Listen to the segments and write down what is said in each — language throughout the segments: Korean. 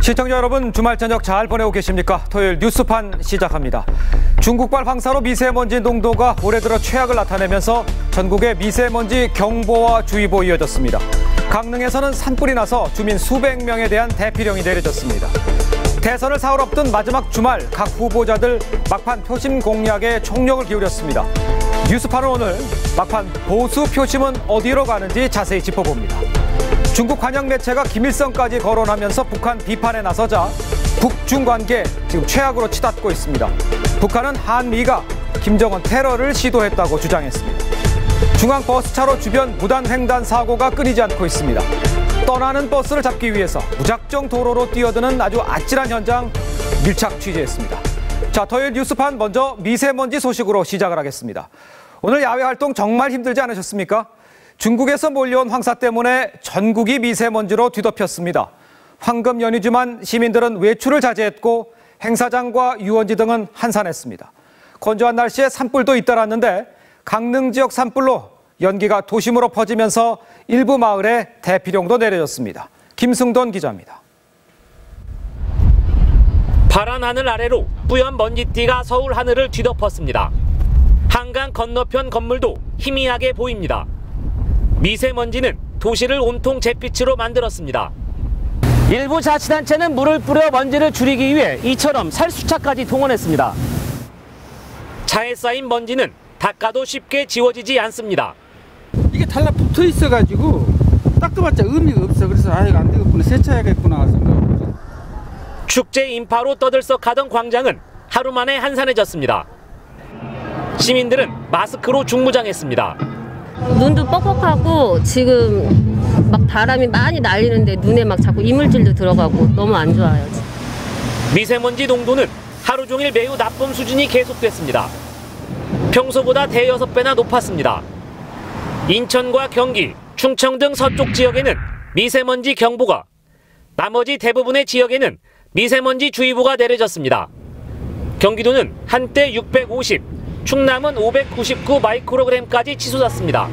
시청자 여러분, 주말 저녁 잘 보내고 계십니까? 토요일 뉴스판 시작합니다. 중국발 황사로 미세먼지 농도가 올해 들어 최악을 나타내면서 전국에 미세먼지 경보와 주의보 이어졌습니다. 강릉에서는 산불이 나서 주민 수백 명에 대한 대피령이 내려졌습니다. 대선을 사흘 앞둔 마지막 주말, 각 후보자들 막판 표심 공략에 총력을 기울였습니다. 뉴스판은 오늘 막판 보수 표심은 어디로 가는지 자세히 짚어봅니다. 중국 관영 매체가 김일성까지 거론하면서 북한 비판에 나서자 북중 관계 지금 최악으로 치닫고 있습니다. 북한은 한미가 김정은 테러를 시도했다고 주장했습니다. 중앙 버스차로 주변 무단 횡단 사고가 끊이지 않고 있습니다. 떠나는 버스를 잡기 위해서 무작정 도로로 뛰어드는 아주 아찔한 현장 밀착 취재했습니다. 자, 토요일 뉴스판 먼저 미세먼지 소식으로 시작을 하겠습니다. 오늘 야외 활동 정말 힘들지 않으셨습니까? 중국에서 몰려온 황사 때문에 전국이 미세먼지로 뒤덮였습니다. 황금 연휴지만 시민들은 외출을 자제했고 행사장과 유원지 등은 한산했습니다. 건조한 날씨에 산불도 잇따랐는데 강릉 지역 산불로 연기가 도심으로 퍼지면서 일부 마을에 대피령도 내려졌습니다. 김승돈 기자입니다. 파란 하늘 아래로 뿌연 먼지띠가 서울 하늘을 뒤덮었습니다. 한강 건너편 건물도 희미하게 보입니다. 미세먼지는 도시를 온통 잿빛으로 만들었습니다. 일부 자치단체는 물을 뿌려 먼지를 줄이기 위해 이처럼 살수차까지 동원했습니다. 차에 쌓인 먼지는 닦아도 쉽게 지워지지 않습니다. 이게 달라붙어 있어가지고 닦아봤자 의미가 없어. 그래서 아이가 안 되겠구나, 세차해야겠구나 생각. 축제 인파로 떠들썩하던 광장은 하루 만에 한산해졌습니다. 시민들은 마스크로 중무장했습니다. 눈도 뻑뻑하고 지금 막 바람이 많이 날리는데 눈에 막 자꾸 이물질도 들어가고 너무 안 좋아요. 미세먼지 농도는 하루 종일 매우 나쁨 수준이 계속됐습니다. 평소보다 대여섯 배나 높았습니다. 인천과 경기, 충청 등 서쪽 지역에는 미세먼지 경보가, 나머지 대부분의 지역에는 미세먼지 주의보가 내려졌습니다. 경기도는 한때 650, 충남은 599 마이크로그램까지 치솟았습니다.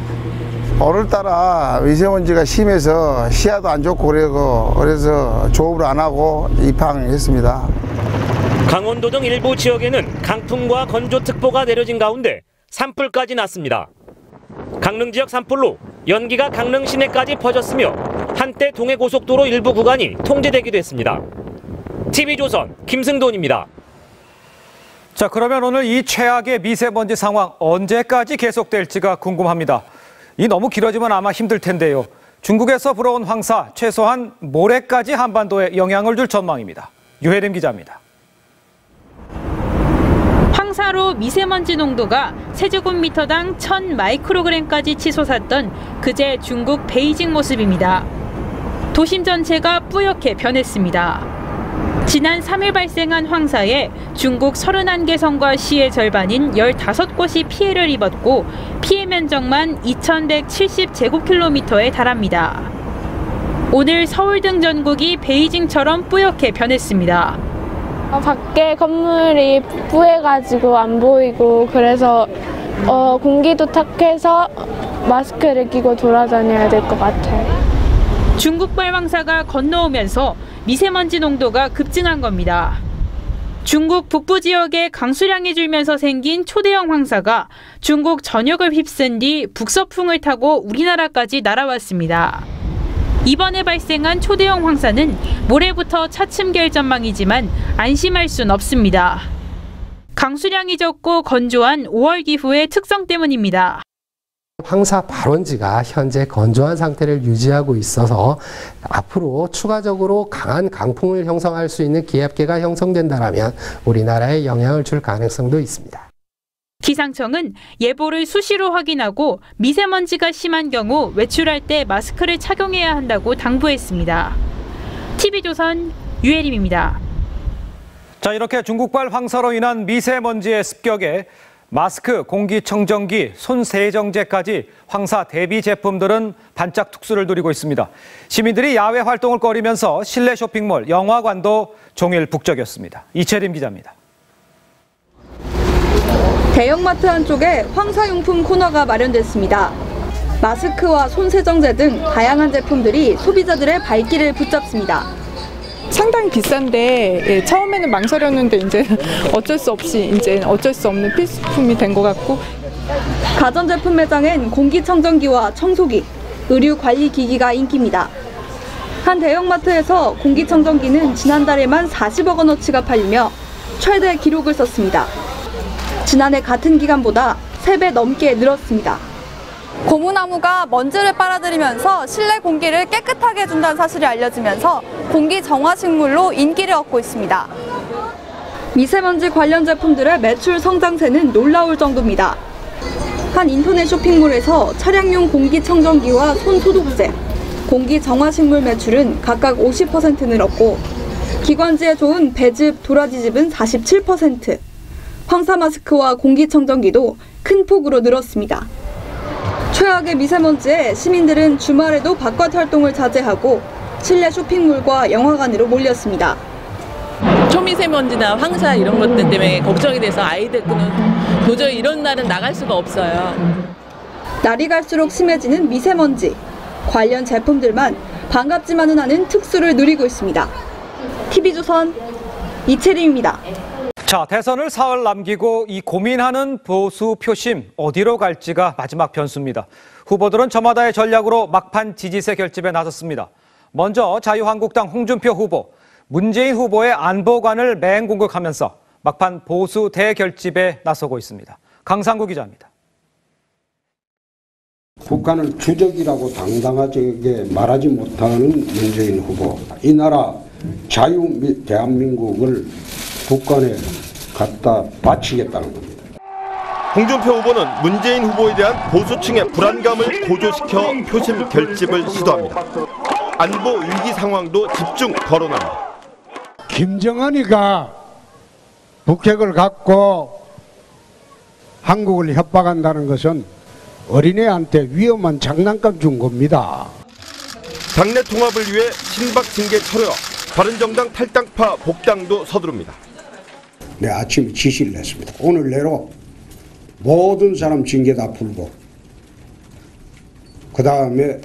오늘따라 미세먼지가 심해서 시야도 안 좋고 그래서 조업을 안 하고 입항했습니다. 강원도 등 일부 지역에는 강풍과 건조특보가 내려진 가운데 산불까지 났습니다. 강릉 지역 산불로 연기가 강릉 시내까지 퍼졌으며 한때 동해고속도로 일부 구간이 통제되기도 했습니다. TV조선 김승돈입니다. 자, 그러면 오늘 이 최악의 미세먼지 상황 언제까지 계속될지가 궁금합니다. 이 너무 길어지면 아마 힘들 텐데요. 중국에서 불어온 황사 최소한 모레까지 한반도에 영향을 줄 전망입니다. 유혜림 기자입니다. 황사로 미세먼지 농도가 세제곱미터당 1000 마이크로그램까지 치솟았던 그제 중국 베이징 모습입니다. 도심 전체가 뿌옇게 변했습니다. 지난 3일 발생한 황사에 중국 31개 성과 시의 절반인 15곳이 피해를 입었고 피해 면적만 2170제곱킬로미터에 달합니다. 오늘 서울 등 전국이 베이징처럼 뿌옇게 변했습니다. 밖에 건물이 뿌해가지고 안 보이고 그래서 공기도 탁해서 마스크를 끼고 돌아다녀야 될 것 같아요. 중국발 황사가 건너오면서 미세먼지 농도가 급증한 겁니다. 중국 북부 지역에 강수량이 줄면서 생긴 초대형 황사가 중국 전역을 휩쓴 뒤 북서풍을 타고 우리나라까지 날아왔습니다. 이번에 발생한 초대형 황사는 모레부터 차츰 갤 전망이지만 안심할 순 없습니다. 강수량이 적고 건조한 5월 기후의 특성 때문입니다. 황사 발원지가 현재 건조한 상태를 유지하고 있어서 앞으로 추가적으로 강한 강풍을 형성할 수 있는 기압계가 형성된다면 우리나라에 영향을 줄 가능성도 있습니다. 기상청은 예보를 수시로 확인하고 미세먼지가 심한 경우 외출할 때 마스크를 착용해야 한다고 당부했습니다. TV조선 유혜림입니다. 자, 이렇게 중국발 황사로 인한 미세먼지의 습격에 마스크, 공기청정기, 손세정제까지 황사 대비 제품들은 반짝 특수를 누리고 있습니다. 시민들이 야외 활동을 꺼리면서 실내 쇼핑몰, 영화관도 종일 북적였습니다. 이채림 기자입니다. 대형마트 한쪽에 황사용품 코너가 마련됐습니다. 마스크와 손세정제 등 다양한 제품들이 소비자들의 발길을 붙잡습니다. 상당히 비싼데 처음에는 망설였는데 이제 어쩔 수 없는 필수품이 된 것 같고. 가전제품 매장엔 공기청정기와 청소기, 의류관리기기가 인기입니다. 한 대형마트에서 공기청정기는 지난달에만 40억 원어치가 팔리며 최대 기록을 썼습니다. 지난해 같은 기간보다 3배 넘게 늘었습니다. 고무나무가 먼지를 빨아들이면서 실내 공기를 깨끗하게 해준다는 사실이 알려지면서 공기 정화식물로 인기를 얻고 있습니다. 미세먼지 관련 제품들의 매출 성장세는 놀라울 정도입니다. 한 인터넷 쇼핑몰에서 차량용 공기청정기와 손소독제, 공기정화식물 매출은 각각 50% 늘었고 기관지에 좋은 배즙, 도라지즙은 47%, 황사마스크와 공기청정기도 큰 폭으로 늘었습니다. 최악의 미세먼지에 시민들은 주말에도 바깥 활동을 자제하고 실내 쇼핑몰과 영화관으로 몰렸습니다. 초미세먼지나 황사 이런 것들 때문에 걱정이 돼서 아이들끼리는 도저히 이런 날은 나갈 수가 없어요. 날이 갈수록 심해지는 미세먼지. 관련 제품들만 반갑지만은 않은 특수를 누리고 있습니다. TV조선 이채림입니다. 자, 대선을 사흘 남기고 이 고민하는 보수 표심 어디로 갈지가 마지막 변수입니다. 후보들은 저마다의 전략으로 막판 지지세 결집에 나섰습니다. 먼저 자유한국당 홍준표 후보, 문재인 후보의 안보관을 맹공격하면서 막판 보수 대결집에 나서고 있습니다. 강상구 기자입니다. 북한을 주적이라고 당당하게 말하지 못하는 문재인 후보. 이 나라 자유 대한민국을 북한에 갖다 바치겠다는 겁니다. 홍준표 후보는 문재인 후보에 대한 보수층의 불안감을 고조시켜 표심 결집을 시도합니다. 안보 위기 상황도 집중 거론합니다. 김정은이가 북핵을 갖고 한국을 협박한다는 것은 어린애한테 위험한 장난감 준 겁니다. 당내 통합을 위해 친박 징계 철회와 바른정당 탈당파 복당도 서두릅니다. 네, 아침에 지시를 했습니다. 오늘 내로 모든 사람 징계 다 풀고 그 다음에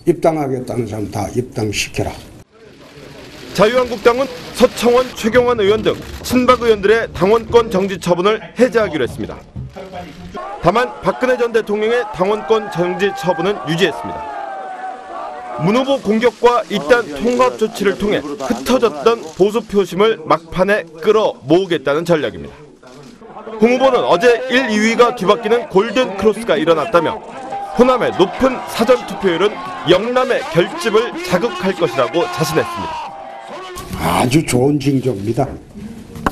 입당하겠다는 사람 다 입당시켜라. 자유한국당은 서청원, 최경환 의원 등 친박 의원들의 당원권 정지 처분을 해제하기로 했습니다. 다만 박근혜 전 대통령의 당원권 정지 처분은 유지했습니다. 문 후보 공격과 이딴 통합 조치를 통해 흩어졌던 보수 표심을 막판에 끌어모으겠다는 전략입니다. 홍 후보는 어제 1, 2위가 뒤바뀌는 골든 크로스가 일어났다며 호남의 높은 사전투표율은 영남의 결집을 자극할 것이라고 자신했습니다. 아주 좋은 징조입니다.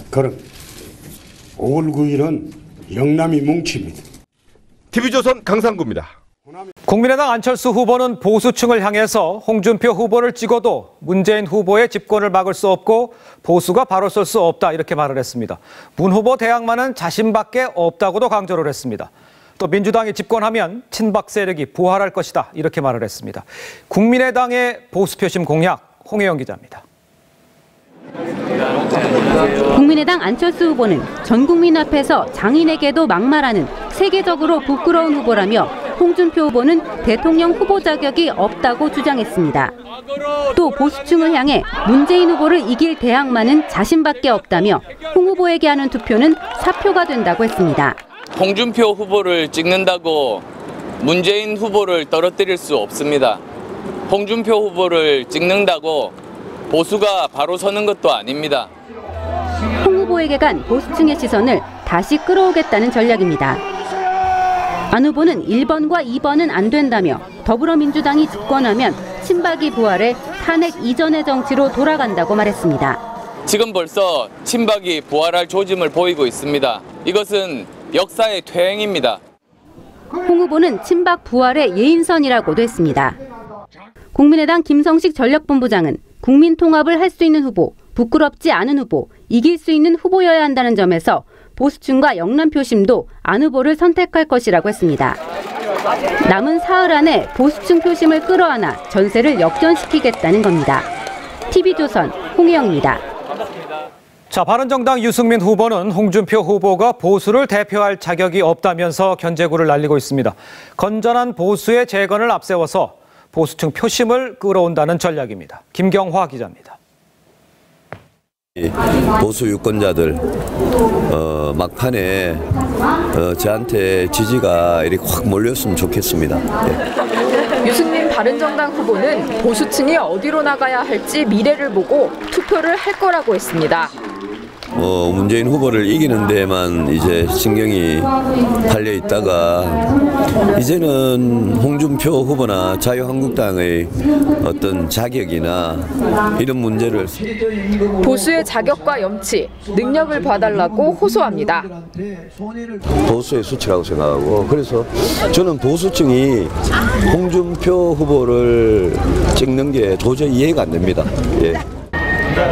그럼 5월 9일은 영남이 뭉칩니다. TV조선 강상구입니다. 국민의당 안철수 후보는 보수층을 향해서 홍준표 후보를 찍어도 문재인 후보의 집권을 막을 수 없고 보수가 바로 설 수 없다 이렇게 말을 했습니다. 문 후보 대항마는 자신밖에 없다고도 강조를 했습니다. 또 민주당이 집권하면 친박 세력이 부활할 것이다 이렇게 말을 했습니다. 국민의당의 보수 표심 공약 홍혜영 기자입니다. 국민의당 안철수 후보는 전 국민 앞에서 장인에게도 막말하는 세계적으로 부끄러운 후보라며 홍준표 후보는 대통령 후보 자격이 없다고 주장했습니다. 또 보수층을 향해 문재인 후보를 이길 대항마는 자신밖에 없다며 홍 후보에게 하는 투표는 사표가 된다고 했습니다. 홍준표 후보를 찍는다고 문재인 후보를 떨어뜨릴 수 없습니다. 홍준표 후보를 찍는다고 보수가 바로 서는 것도 아닙니다. 홍 후보에게 간 보수층의 시선을 다시 끌어오겠다는 전략입니다. 안 후보는 1번과 2번은 안 된다며 더불어민주당이 집권하면 친박이 부활해 탄핵 이전의 정치로 돌아간다고 말했습니다. 지금 벌써 친박이 부활할 조짐을 보이고 있습니다. 이것은 역사의 퇴행입니다. 홍 후보는 친박 부활의 예인선이라고도 했습니다. 국민의당 김성식 전략본부장은 국민 통합을 할 수 있는 후보, 부끄럽지 않은 후보, 이길 수 있는 후보여야 한다는 점에서 보수층과 영남 표심도 안 후보를 선택할 것이라고 했습니다. 남은 사흘 안에 보수층 표심을 끌어안아 전세를 역전시키겠다는 겁니다. TV조선 홍혜영입니다. 자, 바른정당 유승민 후보는 홍준표 후보가 보수를 대표할 자격이 없다면서 견제구를 날리고 있습니다. 건전한 보수의 재건을 앞세워서 보수층 표심을 끌어온다는 전략입니다. 김경화 기자입니다. 보수 유권자들 막판에 저한테 지지가 이렇게 확 몰렸으면 좋겠습니다. 네. 유승민 바른정당 후보는 보수층이 어디로 나가야 할지 미래를 보고 투표를 할 거라고 했습니다. 문재인 후보를 이기는 데만 이제 신경이 달려 있다가 이제는 홍준표 후보나 자유한국당의 어떤 자격이나 이런 문제를 보수의 자격과 염치, 능력을 봐달라고 호소합니다. 보수의 수치라고 생각하고 그래서 저는 보수층이 홍준표 후보를 찍는 게 도저히 이해가 안 됩니다. 예.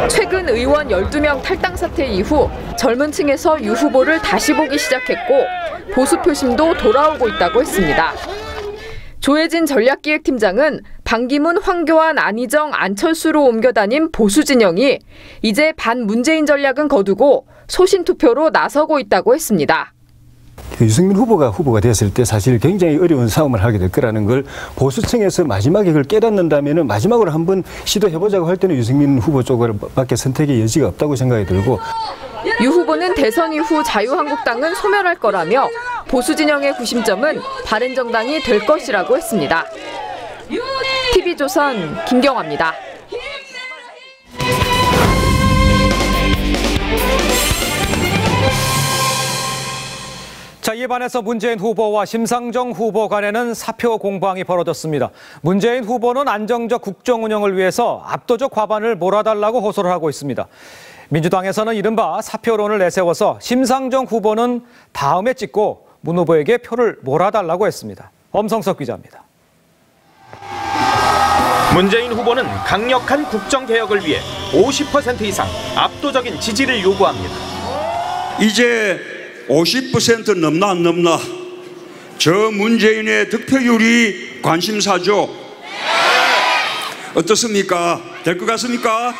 최근 의원 12명 탈당 사태 이후 젊은 층에서 유 후보를 다시 보기 시작했고 보수 표심도 돌아오고 있다고 했습니다. 조혜진 전략기획팀장은 반기문, 황교안, 안희정, 안철수로 옮겨다닌 보수 진영이 이제 반문재인 전략은 거두고 소신 투표로 나서고 있다고 했습니다. 유승민 후보가 됐을 때 사실 굉장히 어려운 싸움을 하게 될 거라는 걸 보수층에서 마지막에 그걸 깨닫는다면 마지막으로 한번 시도해보자고 할 때는 유승민 후보 쪽밖에 선택의 여지가 없다고 생각이 들고 유 후보는 대선 이후 자유한국당은 소멸할 거라며 보수 진영의 구심점은 바른정당이 될 것이라고 했습니다. TV조선 김경화입니다. 자, 이에 반해서 문재인 후보와 심상정 후보 간에는 사표 공방이 벌어졌습니다. 문재인 후보는 안정적 국정 운영을 위해서 압도적 과반을 몰아달라고 호소를 하고 있습니다. 민주당에서는 이른바 사표론을 내세워서 심상정 후보는 다음에 찍고 문 후보에게 표를 몰아달라고 했습니다. 엄성석 기자입니다. 문재인 후보는 강력한 국정개혁을 위해 50% 이상 압도적인 지지를 요구합니다. 이제 50% 넘나 안 넘나 저 문재인의 득표율이 관심사죠. 어떻습니까? 될 것 같습니까?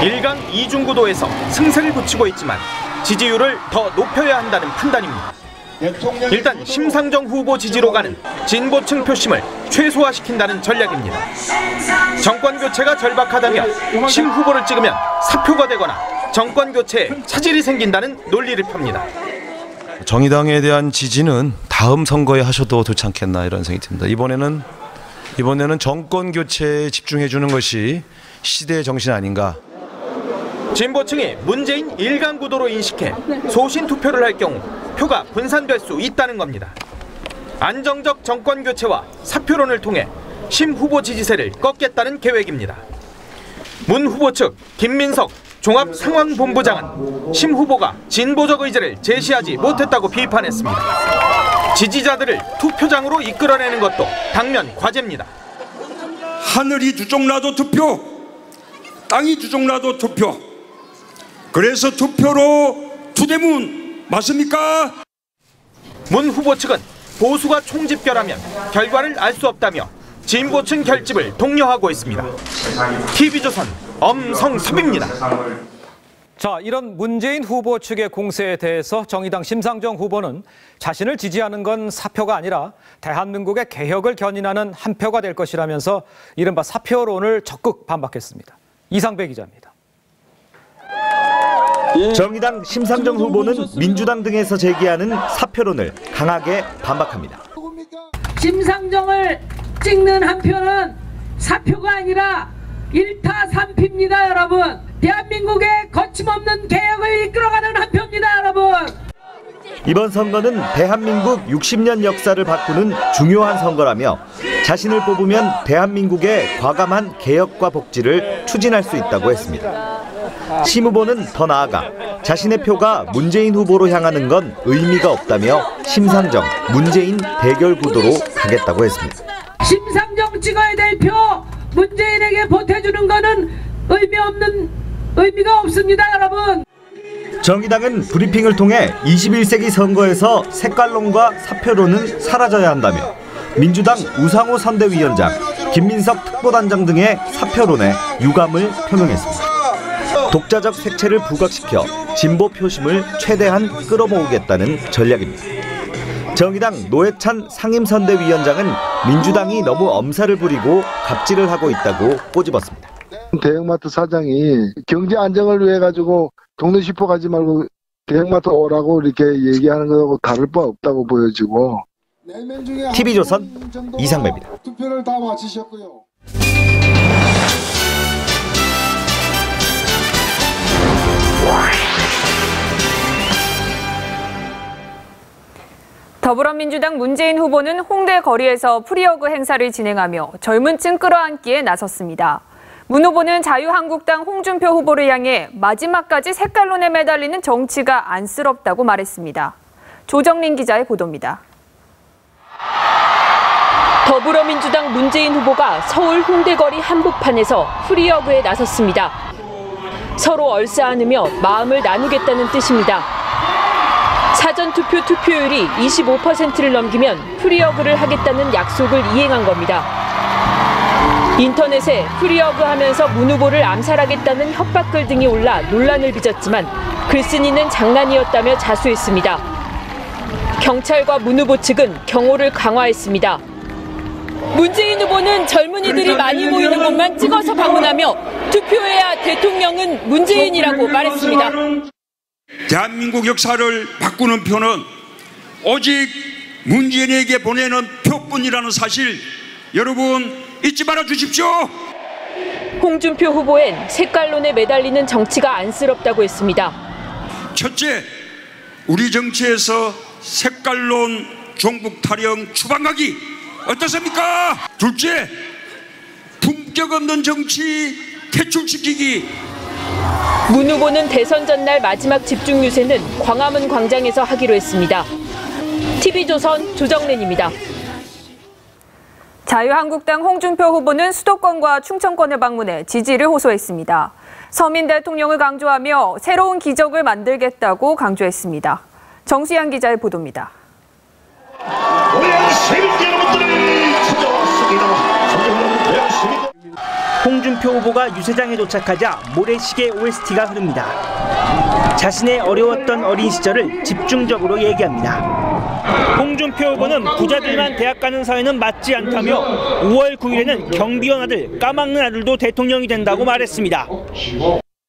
1강 2중 구도에서 승세를 붙이고 있지만 지지율을 더 높여야 한다는 판단입니다. 일단 심상정 후보 지지로 가는 진보층 표심을 최소화시킨다는 전략입니다. 정권 교체가 절박하다면 심 후보를 찍으면 사표가 되거나 정권 교체에 차질이 생긴다는 논리를 펴니다. 정의당에 대한 지지는 다음 선거에 하셔도 좋지 않겠나 이런 생각이 듭니다. 이번에는 정권 교체에 집중해 주는 것이 시대의 정신 아닌가. 진보층이 문재인 1강 구도로 인식해 소신 투표를 할 경우 표가 분산될 수 있다는 겁니다. 안정적 정권 교체와 사표론을 통해 심 후보 지지세를 꺾겠다는 계획입니다. 문 후보 측 김민석 종합상황본부장은 심 후보가 진보적 의지를 제시하지 못했다고 비판했습니다. 지지자들을 투표장으로 이끌어내는 것도 당면 과제입니다. 하늘이 두 쪽 나도 투표, 땅이 두 쪽 나도 투표. 그래서 투표로 투대문 맞습니까? 문 후보 측은 보수가 총집결하면 결과를 알 수 없다며 진보층 결집을 독려하고 있습니다. TV조선 엄성섭입니다. 자, 이런 문재인 후보 측의 공세에 대해서 정의당 심상정 후보는 자신을 지지하는 건 사표가 아니라 대한민국의 개혁을 견인하는 한 표가 될 것이라면서 이른바 사표론을 적극 반박했습니다. 이상배 기자입니다. 정의당 심상정 후보는 민주당 등에서 제기하는 사표론을 강하게 반박합니다. 심상정을 찍는 한 표는 사표가 아니라 1타 3피입니다, 여러분. 대한민국의 거침없는 개혁을 이끌어가는 한 표입니다, 여러분. 이번 선거는 대한민국 60년 역사를 바꾸는 중요한 선거라며 자신을 뽑으면 대한민국의 과감한 개혁과 복지를 추진할 수 있다고 했습니다. 심 후보는 더 나아가 자신의 표가 문재인 후보로 향하는 건 의미가 없다며 심상정, 문재인 대결 구도로 가겠다고 했습니다. 심상정 찍어야 될 표 문재인에게 보태주는 거는 의미가 없습니다, 여러분. 정의당은 브리핑을 통해 21세기 선거에서 색깔론과 사표론은 사라져야 한다며 민주당 우상호 선대위원장, 김민석 특보단장 등의 사표론에 유감을 표명했습니다. 독자적 색채를 부각시켜 진보 표심을 최대한 끌어모으겠다는 전략입니다. 정의당 노회찬 상임선대위원장은 민주당이 너무 엄살을 부리고 갑질을 하고 있다고 꼬집었습니다. 대형마트 사장이 경제 안정을 위해 가지고 동네 슈퍼 가지 말고 대형마트 오라고 이렇게 얘기하는 거하고 다를 바 없다고 보여지고. TV조선 이상배입니다. 투표를 다 마치셨고요. 더불어민주당 문재인 후보는 홍대 거리에서 프리어그 행사를 진행하며 젊은 층 끌어안기에 나섰습니다. 문 후보는 자유한국당 홍준표 후보를 향해 마지막까지 색깔론에 매달리는 정치가 안쓰럽다고 말했습니다. 조정린 기자의 보도입니다. 더불어민주당 문재인 후보가 서울 홍대거리 한복판에서 프리어그에 나섰습니다. 서로 얼싸안으며 마음을 나누겠다는 뜻입니다. 사전투표 투표율이 25%를 넘기면 프리어그를 하겠다는 약속을 이행한 겁니다. 인터넷에 프리어그 하면서 문 후보를 암살하겠다는 협박글 등이 올라 논란을 빚었지만 글쓴이는 장난이었다며 자수했습니다. 경찰과 문 후보 측은 경호를 강화했습니다. 문재인 후보는 젊은이들이 많이 모이는 곳만 찍어서 방문하며 투표해야 대통령은 문재인이라고 말했습니다. 대한민국 역사를 바꾸는 표는 오직 문재인에게 보내는 표뿐이라는 사실 여러분 잊지 말아 주십시오. 홍준표 후보엔 색깔론에 매달리는 정치가 안쓰럽다고 했습니다. 첫째, 우리 정치에서 색깔론 종북 타령 추방하기 어떻습니까? 둘째, 품격 없는 정치 퇴출시키기. 문 후보는 대선 전날 마지막 집중 유세는 광화문 광장에서 하기로 했습니다. TV조선 조정랜입니다. 자유한국당 홍준표 후보는 수도권과 충청권을 방문해 지지를 호소했습니다. 서민 대통령을 강조하며 새로운 기적을 만들겠다고 강조했습니다. 정수양 기자의 보도입니다. 홍준표 후보가 유세장에 도착하자 모래시계 OST가 흐릅니다. 자신의 어려웠던 어린 시절을 집중적으로 얘기합니다. 홍준표 후보는 부자들만 대학 가는 사회는 맞지 않다며 5월 9일에는 경비원 아들, 까막는 아들도 대통령이 된다고 말했습니다.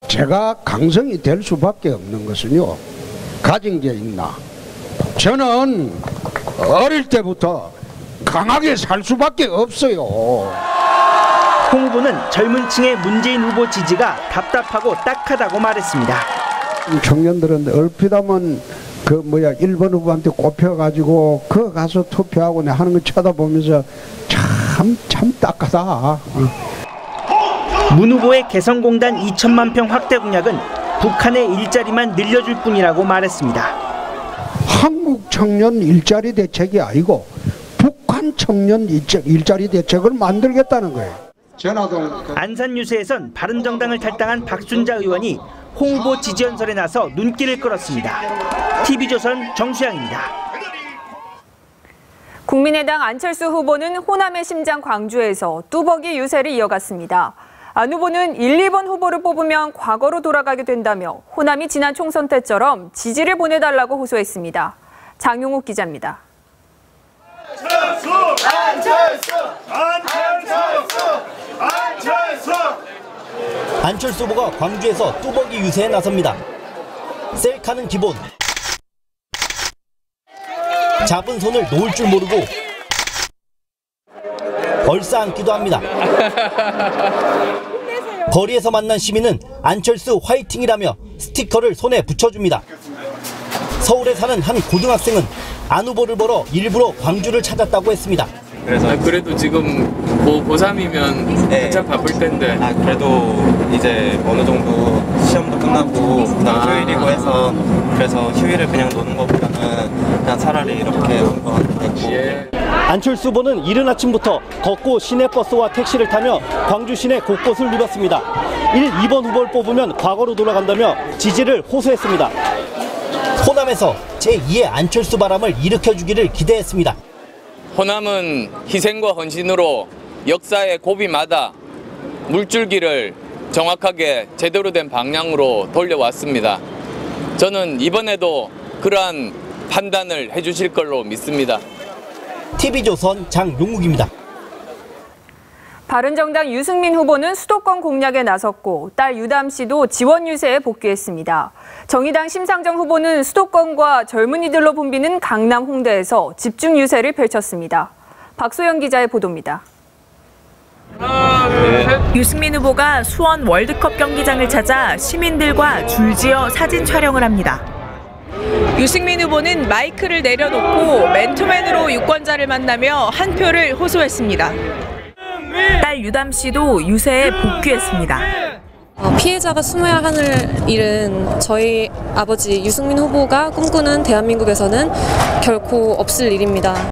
제가 강성이 될 수밖에 없는 것은요, 가진 게 있나. 저는 어릴 때부터 강하게 살 수밖에 없어요. 홍 후보는 젊은 층의 문재인 후보 지지가 답답하고 딱하다고 말했습니다. 청년들은 얼핏 하면 1번 후보한테 꼽혀가지고 그 가서 투표하고 하는 거 쳐다보면서 참 딱하다. 문 후보의 개성공단 2천만 평 확대 공약은 북한의 일자리만 늘려줄 뿐이라고 말했습니다. 한국 청년 일자리 대책이 아니고 북한 청년 일자리 대책을 만들겠다는 거예요. 안산 유세에선 바른정당을 탈당한 박순자 의원이 홍 후보 지지 연설에 나서 눈길을 끌었습니다. TV조선 정수양입니다. 국민의당 안철수 후보는 호남의 심장 광주에서 뚜벅이 유세를 이어갔습니다. 안 후보는 1, 2번 후보를 뽑으면 과거로 돌아가게 된다며 호남이 지난 총선 때처럼 지지를 보내달라고 호소했습니다. 장용욱 기자입니다. 안철수 후보가 광주에서 뚜벅이 유세에 나섭니다. 셀카는 기본. 잡은 손을 놓을 줄 모르고 얼싸안기도 합니다. 거리에서 만난 시민은 안철수 화이팅이라며 스티커를 손에 붙여줍니다. 서울에 사는 한 고등학생은 안 후보를 보러 일부러 광주를 찾았다고 했습니다. 그래도 지금 고3이면 한참 바쁠 텐데. 그래도 이제 어느 정도 시험도 끝나고 그다음 휴일이고 해서 그래서 휴일을 그냥 노는 것보다는 그냥 차라리 이렇게 한번 됐고. 안철수 후보는 이른 아침부터 걷고 시내버스와 택시를 타며 광주 시내 곳곳을 누볐습니다. 1, 2번 후보를 뽑으면 과거로 돌아간다며 지지를 호소했습니다. 호남에서 제2의 안철수 바람을 일으켜주기를 기대했습니다. 호남은 희생과 헌신으로 역사의 고비마다 물줄기를 정확하게 제대로 된 방향으로 돌려왔습니다. 저는 이번에도 그러한 판단을 해주실 걸로 믿습니다. TV조선 장용욱입니다. 바른정당 유승민 후보는 수도권 공략에 나섰고 딸 유담 씨도 지원 유세에 복귀했습니다. 정의당 심상정 후보는 수도권과 젊은이들로 붐비는 강남 홍대에서 집중 유세를 펼쳤습니다. 박소영 기자의 보도입니다. 유승민 후보가 수원 월드컵 경기장을 찾아 시민들과 줄지어 사진 촬영을 합니다. 유승민 후보는 마이크를 내려놓고 맨투맨으로 유권자를 만나며 한 표를 호소했습니다. 딸 유담 씨도 유세에 복귀했습니다. 피해자가 숨어야 하는 일은 저희 아버지 유승민 후보가 꿈꾸는 대한민국에서는 결코 없을 일입니다.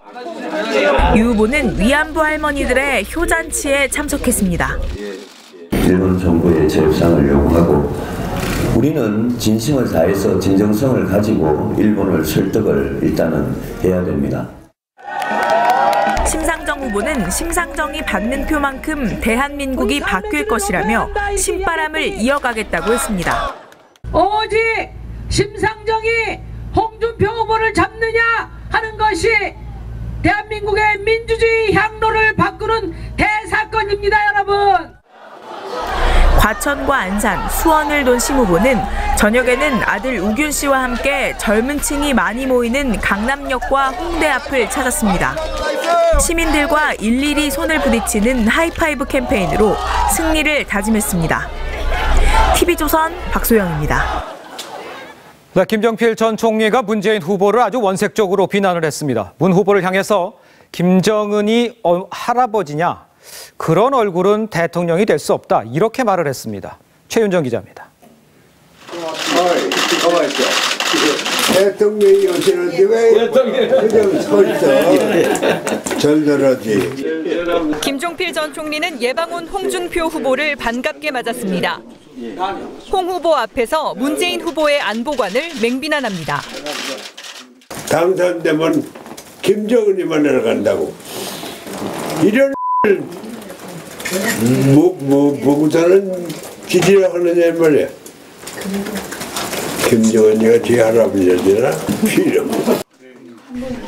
유 후보는 위안부 할머니들의 효잔치에 참석했습니다. 일본 정부의 재협상을 요구하고 우리는 진심을 다해서 진정성을 가지고 일본을 설득을 일단은 해야 됩니다. 심상정 후보는 심상정이 받는 표만큼 대한민국이 바뀔 것이라며 신바람을 이어가겠다고 했습니다. 오직 심상정이 홍준표 후보를 잡느냐 하는 것이 대한민국의 민주주의 향로를 바꾸는 대사건입니다, 여러분. 과천과 안산, 수원을 돈 심 후보는 저녁에는 아들 우균 씨와 함께 젊은 층이 많이 모이는 강남역과 홍대 앞을 찾았습니다. 시민들과 일일이 손을 부딪히는 하이파이브 캠페인으로 승리를 다짐했습니다. TV조선 박소영입니다. 네, 김정필 전 총리가 문재인 후보를 아주 원색적으로 비난을 했습니다. 문 후보를 향해서 김정은이 할아버지냐? 그런 얼굴은 대통령이 될 수 없다. 이렇게 말을 했습니다. 최윤정 기자입니다. 대통령이 오시는데 왜 그냥 서 있어? 절들하지. 김종필 전 총리는 예방온 홍준표 후보를 반갑게 맞았습니다. 홍 후보 앞에서 문재인 후보의 안보관을 맹비난합니다. 당선되면 김정은이 만나러 간다고. 이런 뭐부터는 기지를 하느냐 말이야. 김정은이가 제 할아버지잖아. 필요.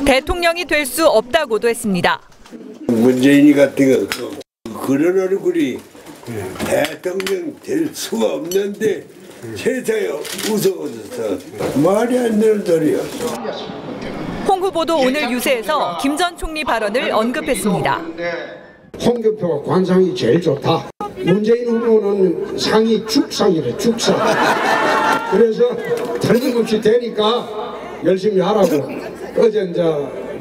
대통령이 될 수 없다고도 했습니다. 문재인이 같은 거 그런 얼굴이 대통령 될 수가 없는데 세상에 무서워서 말이 안 되는 소리야. 홍 후보도 오늘 유세에서 김 전 총리 발언을 언급했습니다. 홍준표가 관상이 제일 좋다. 문재인 후보는 상이 죽상이래, 죽상. 그래서 틀림없이 되니까 열심히 하라고 어제 이제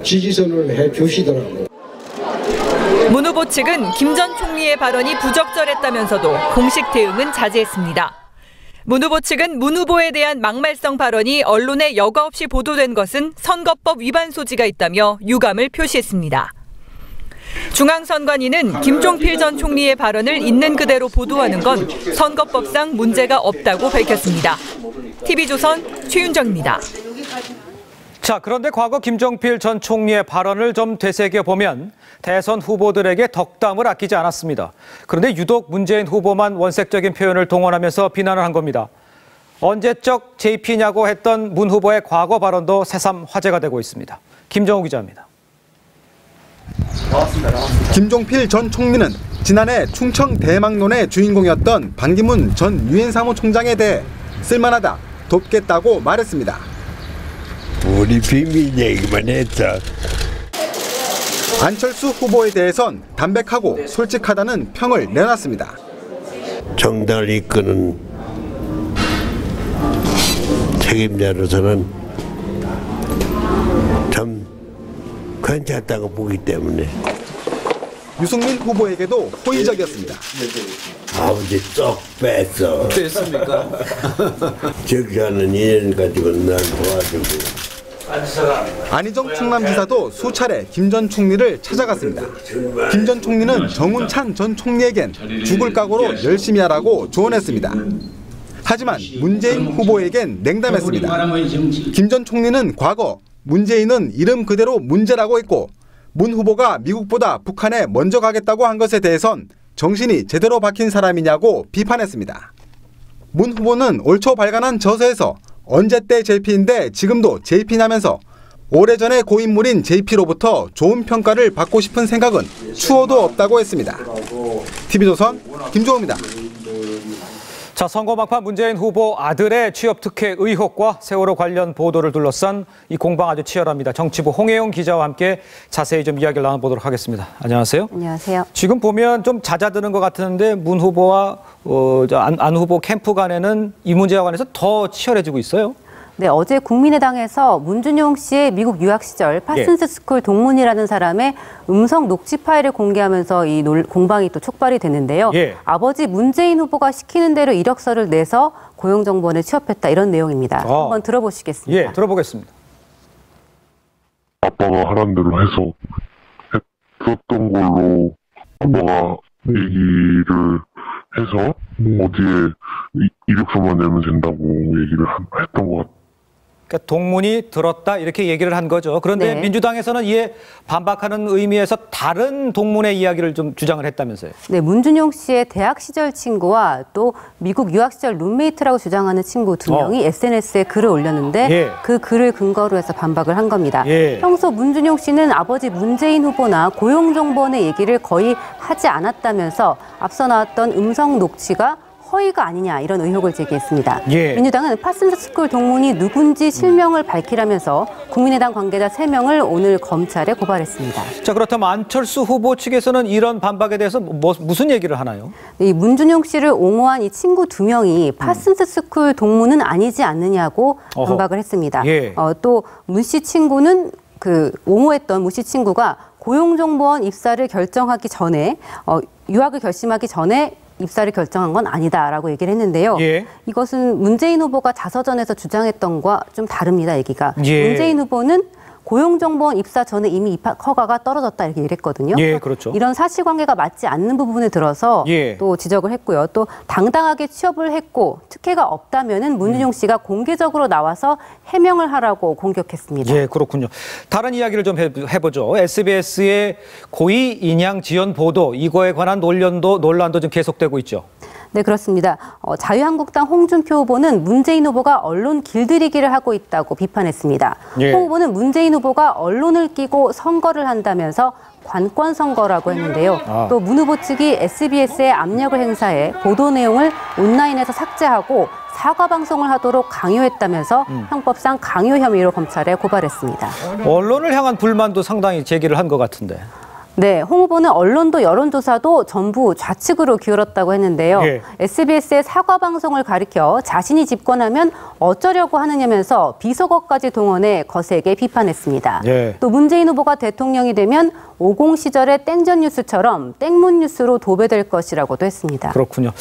지지선을 해주시더라고요. 문 후보 측은 김 전 총리의 발언이 부적절했다면서도 공식 대응은 자제했습니다. 문 후보 측은 문 후보에 대한 막말성 발언이 언론에 여과 없이 보도된 것은 선거법 위반 소지가 있다며 유감을 표시했습니다. 중앙선관위는 김종필 전 총리의 발언을 있는 그대로 보도하는 건 선거법상 문제가 없다고 밝혔습니다. TV조선 최윤정입니다. 자, 그런데 과거 김정필 전 총리의 발언을 좀 되새겨보면 대선 후보들에게 덕담을 아끼지 않았습니다. 그런데 유독 문재인 후보만 원색적인 표현을 동원하면서 비난을 한 겁니다. 언제적 JP냐고 했던 문 후보의 과거 발언도 새삼 화제가 되고 있습니다. 김정우 기자입니다. 김종필 전 총리는 지난해 충청 대망론의 주인공이었던 반기문 전 유엔 사무총장에 대해 쓸만하다, 돕겠다고 말했습니다. 우리 비밀 얘기만 했죠. 안철수 후보에 대해선 담백하고 솔직하다는 평을 내놨습니다. 정당을 이끄는 책임자로서는 참 괜찮다고 보기 때문에. 유승민 후보에게도 호의적이었습니다. 아버지 쏙 뺐어. 뺐습니까? 적지않은 인연 가지고 날 도와주고. 안희정 충남지사도 수차례 김 전 총리를 찾아갔습니다. 김 전 총리는 정운찬 전 총리에겐 죽을 각오로 열심히 하라고 조언했습니다. 하지만 문재인 후보에겐 냉담했습니다. 김 전 총리는 과거 문재인은 이름 그대로 문제라고 했고 문 후보가 미국보다 북한에 먼저 가겠다고 한 것에 대해선 정신이 제대로 박힌 사람이냐고 비판했습니다. 문 후보는 올 초 발간한 저서에서 언제 때 JP인데 지금도 JP냐면서 오래전의 고인물인 JP로부터 좋은 평가를 받고 싶은 생각은 추호도 없다고 했습니다. TV조선 김종호입니다. 자, 선거 막판 문재인 후보 아들의 취업 특혜 의혹과 세월호 관련 보도를 둘러싼 이 공방 아주 치열합니다. 정치부 홍혜영 기자와 함께 자세히 좀 이야기를 나눠보도록 하겠습니다. 안녕하세요. 안녕하세요. 지금 보면 좀 잦아드는 것 같은데 문 후보와 안 후보 캠프 간에는 이 문제와 관해서 더 치열해지고 있어요. 네, 어제 국민의당에서 문준용 씨의 미국 유학 시절 파슨스 스쿨 동문이라는 사람의 음성 녹취 파일을 공개하면서 이 공방이 또 촉발이 됐는데요. 아버지 문재인 후보가 시키는 대로 이력서를 내서 고용정보원에 취업했다, 이런 내용입니다. 한번 들어보시겠습니다. 예, 들어보겠습니다. 아빠가 하란 대로 해서 했었던 걸로 아빠가 얘기를 해서 어디에 이력서만 내면 된다고 얘기를 했던 것 같아요. 그러니까 동문이 들었다 이렇게 얘기를 한 거죠. 그런데 민주당에서는 이에 반박하는 의미에서 다른 동문의 이야기를 좀 주장을 했다면서요. 네, 문준용 씨의 대학 시절 친구와 또 미국 유학 시절 룸메이트라고 주장하는 친구 두 명이 SNS에 글을 올렸는데 그 글을 근거로 해서 반박을 한 겁니다. 평소 문준용 씨는 아버지 문재인 후보나 고용정보원의 얘기를 거의 하지 않았다면서 앞서 나왔던 음성 녹취가 허위가 아니냐, 이런 의혹을 제기했습니다. 민주당은 파슨스 스쿨 동문이 누군지 실명을 밝히라면서 국민의당 관계자 3명을 오늘 검찰에 고발했습니다. 자, 그렇다면 안철수 후보 측에서는 이런 반박에 대해서 무슨 얘기를 하나요? 이 문준용 씨를 옹호한 이 친구 2명이 파슨스 스쿨 동문은 아니지 않느냐고 반박을 했습니다. 또 문 씨 친구는 옹호했던 문 씨 친구가 고용정보원 입사를 결정하기 전에 유학을 결심하기 전에 입사를 결정한 건 아니다라고 얘기를 했는데요. 이것은 문재인 후보가 자서전에서 주장했던 것과 좀 다릅니다, 얘기가. 문재인 후보는 고용정보원 입사 전에 이미 입학 허가가 떨어졌다, 이렇게 얘기를 했거든요. 그렇죠. 이런 사실관계가 맞지 않는 부분을 들어서 또 지적을 했고요. 또 당당하게 취업을 했고 특혜가 없다면은 문준용 씨가 공개적으로 나와서 해명을 하라고 공격했습니다. 그렇군요. 다른 이야기를 좀 해보죠. SBS의 고위 인양 지원 보도, 이거에 관한 논란도 좀 계속되고 있죠. 네, 그렇습니다. 자유한국당 홍준표 후보는 문재인 후보가 언론 길들이기를 하고 있다고 비판했습니다. 홍 후보는 문재인 후보가 언론을 끼고 선거를 한다면서 관권 선거라고 했는데요. 또 문 후보 측이 SBS에 압력을 행사해 보도 내용을 온라인에서 삭제하고 사과 방송을 하도록 강요했다면서 형법상 강요 혐의로 검찰에 고발했습니다. 언론을 향한 불만도 상당히 제기를 한 것 같은데. 네, 홍 후보는 언론도 여론조사도 전부 좌측으로 기울었다고 했는데요. SBS의 사과 방송을 가리켜 자신이 집권하면 어쩌려고 하느냐면서 비속어까지 동원해 거세게 비판했습니다. 또 문재인 후보가 대통령이 되면 50 시절의 땡전 뉴스처럼 땡문 뉴스로 도배될 것이라고도 했습니다. 그렇군요.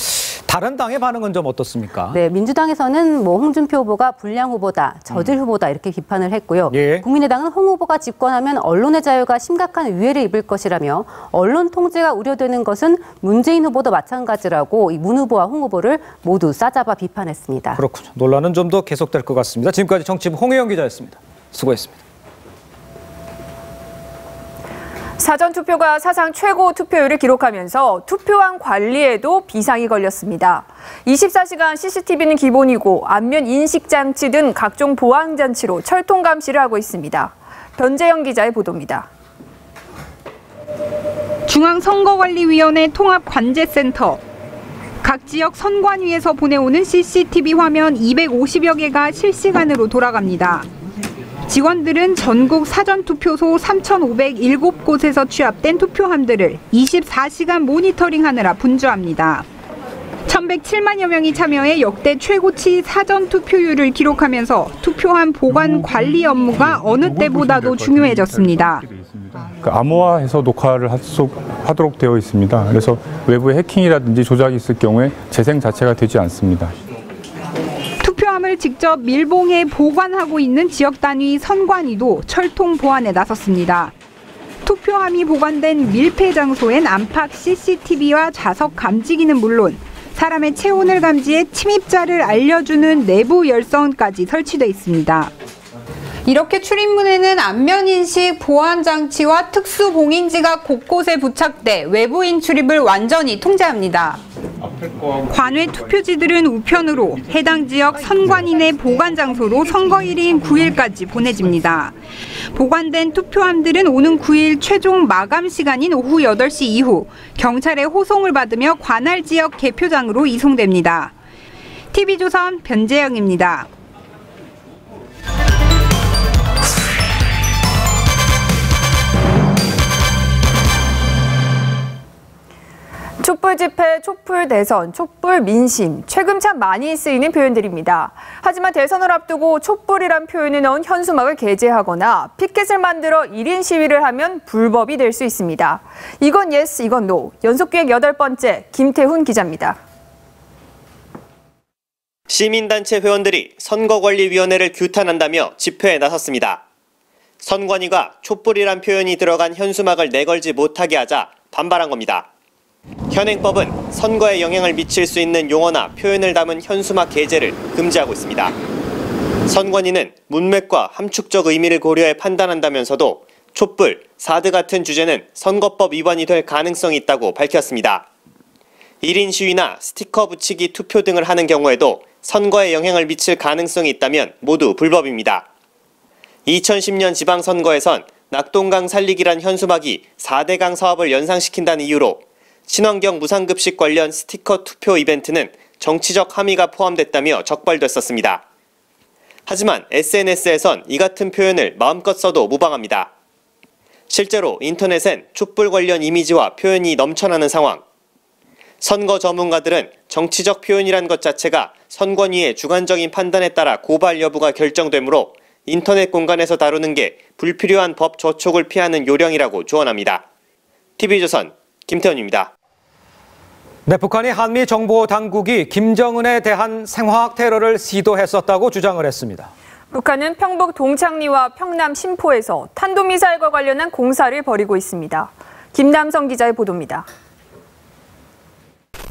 다른 당의 반응은 좀 어떻습니까? 네, 민주당에서는 홍준표 후보가 불량 후보다, 저질 후보다, 이렇게 비판을 했고요. 국민의당은 홍 후보가 집권하면 언론의 자유가 심각한 위해를 입을 것이라며 언론 통제가 우려되는 것은 문재인 후보도 마찬가지라고 이 문 후보와 홍 후보를 모두 싸잡아 비판했습니다. 그렇군요. 논란은 좀 더 계속될 것 같습니다. 지금까지 정치부 홍혜영 기자였습니다. 수고했습니다. 사전투표가 사상 최고 투표율을 기록하면서 투표함 관리에도 비상이 걸렸습니다. 24시간 CCTV는 기본이고 안면 인식장치 등 각종 보안장치로 철통 감시를 하고 있습니다. 변재영 기자의 보도입니다. 중앙선거관리위원회 통합관제센터. 각 지역 선관위에서 보내오는 CCTV 화면 250여 개가 실시간으로 돌아갑니다. 직원들은 전국 사전투표소 3,507곳에서 취합된 투표함들을 24시간 모니터링하느라 분주합니다. 1,107만여 명이 참여해 역대 최고치 사전투표율을 기록하면서 투표함 보관 관리 업무가 어느 때보다도 중요해졌습니다. 암호화해서 녹화를 하도록 되어 있습니다. 그래서 외부에 해킹이라든지 조작이 있을 경우에 재생 자체가 되지 않습니다. 투표함을 직접 밀봉해 보관하고 있는 지역 단위 선관위도 철통 보안에 나섰습니다. 투표함이 보관된 밀폐 장소엔 안팎 CCTV와 좌석 감지기는 물론 사람의 체온을 감지해 침입자를 알려주는 내부 열선까지 설치돼 있습니다. 이렇게 출입문에는 안면인식 보안장치와 특수봉인지가 곳곳에 부착돼 외부인 출입을 완전히 통제합니다. 관외 투표지들은 우편으로 해당 지역 선관인의 보관 장소로 선거일인 9일까지 보내집니다. 보관된 투표함들은 오는 9일 최종 마감 시간인 오후 8시 이후 경찰의 호송을 받으며 관할 지역 개표장으로 이송됩니다. TV조선 변재영입니다. 촛불 집회, 촛불 대선, 촛불 민심, 최근 참 많이 쓰이는 표현들입니다. 하지만 대선을 앞두고 촛불이란 표현을 넣은 현수막을 게재하거나 피켓을 만들어 1인 시위를 하면 불법이 될 수 있습니다. 이건 예스, 이건 노. 연속기획 8번째, 김태훈 기자입니다. 시민단체 회원들이 선거관리위원회를 규탄한다며 집회에 나섰습니다. 선관위가 촛불이란 표현이 들어간 현수막을 내걸지 못하게 하자 반발한 겁니다. 현행법은 선거에 영향을 미칠 수 있는 용어나 표현을 담은 현수막 게재를 금지하고 있습니다. 선관위는 문맥과 함축적 의미를 고려해 판단한다면서도 촛불, 사드 같은 주제는 선거법 위반이 될 가능성이 있다고 밝혔습니다. 1인 시위나 스티커 붙이기 투표 등을 하는 경우에도 선거에 영향을 미칠 가능성이 있다면 모두 불법입니다. 2010년 지방선거에선 낙동강 살리기란 현수막이 4대강 사업을 연상시킨다는 이유로 친환경 무상급식 관련 스티커 투표 이벤트는 정치적 함의가 포함됐다며 적발됐었습니다. 하지만 SNS에선 이 같은 표현을 마음껏 써도 무방합니다. 실제로 인터넷엔 촛불 관련 이미지와 표현이 넘쳐나는 상황. 선거 전문가들은 정치적 표현이란 것 자체가 선관위의 주관적인 판단에 따라 고발 여부가 결정되므로 인터넷 공간에서 다루는 게 불필요한 법 저촉을 피하는 요령이라고 조언합니다. TV조선 김태훈입니다. 네, 북한이 한미 정보 당국이 김정은에 대한 생화학 테러를 시도했었다고 주장을 했습니다. 북한은 평북 동창리와 평남 신포에서 탄도미사일과 관련한 공사를 벌이고 있습니다. 김남성 기자의 보도입니다.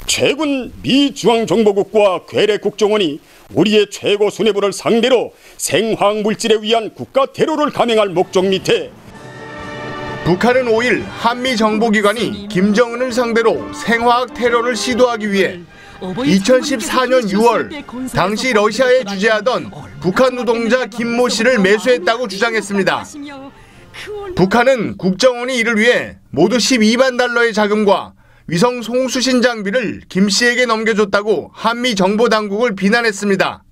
최근 미 중앙정보국과 괴뢰 국정원이 우리의 최고 수뇌부를 상대로 생화학 물질에 의한 국가 테러를 감행할 목적 밑에 북한은 5일 한미 정보기관이 김정은을 상대로 생화학 테러를 시도하기 위해 2014년 6월 당시 러시아에 주재하던 북한 노동자 김모 씨를 매수했다고 주장했습니다. 북한은 국정원이 이를 위해 모두 12만 달러의 자금과 위성 송수신 장비를 김 씨에게 넘겨줬다고 한미 정보당국을 비난했습니다.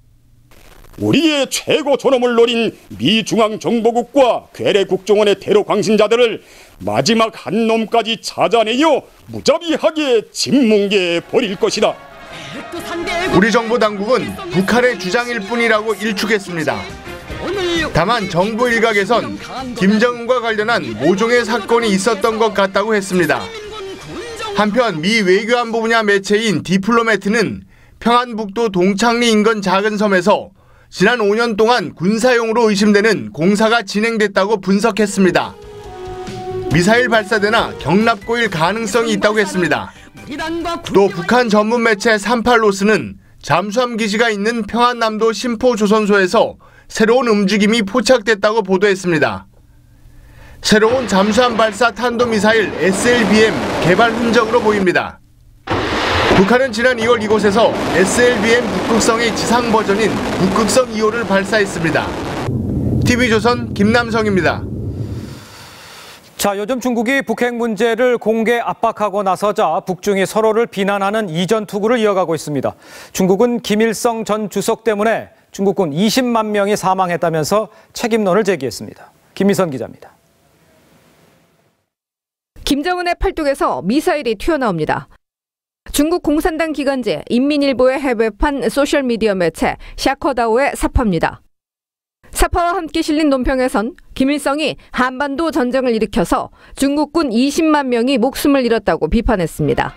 우리의 최고 존엄을 노린 미 중앙정보국과 괴뢰 국정원의 테러 광신자들을 마지막 한 놈까지 찾아내어 무자비하게 짓뭉개 버릴 것이다. 우리 정보당국은 북한의 주장일 뿐이라고 일축했습니다. 다만 정부 일각에선 김정은과 관련한 모종의 사건이 있었던 것 같다고 했습니다. 한편 미 외교안보 분야 매체인 디플로매트는 평안북도 동창리 인근 작은 섬에서 지난 5년 동안 군사용으로 의심되는 공사가 진행됐다고 분석했습니다. 미사일 발사대나 경납고일 가능성이 있다고 했습니다. 또 북한 전문 매체 38로스는 잠수함 기지가 있는 평안남도 신포조선소에서 새로운 움직임이 포착됐다고 보도했습니다. 새로운 잠수함 발사 탄도미사일 SLBM 개발 흔적으로 보입니다. 북한은 지난 2월 이곳에서 SLBM 북극성의 지상 버전인 북극성 2호를 발사했습니다. TV조선 김남성입니다. 자, 요즘 중국이 북핵 문제를 공개 압박하고 나서자 북중이 서로를 비난하는 이전 투구를 이어가고 있습니다. 중국은 김일성 전 주석 때문에 중국군 20만 명이 사망했다면서 책임론을 제기했습니다. 김미선 기자입니다. 김정은의 팔뚝에서 미사일이 튀어나옵니다. 중국 공산당 기관지 인민일보의 해외판 소셜미디어 매체 샤커다오의 사파입니다. 사파와 함께 실린 논평에선 김일성이 한반도 전쟁을 일으켜서 중국군 20만 명이 목숨을 잃었다고 비판했습니다.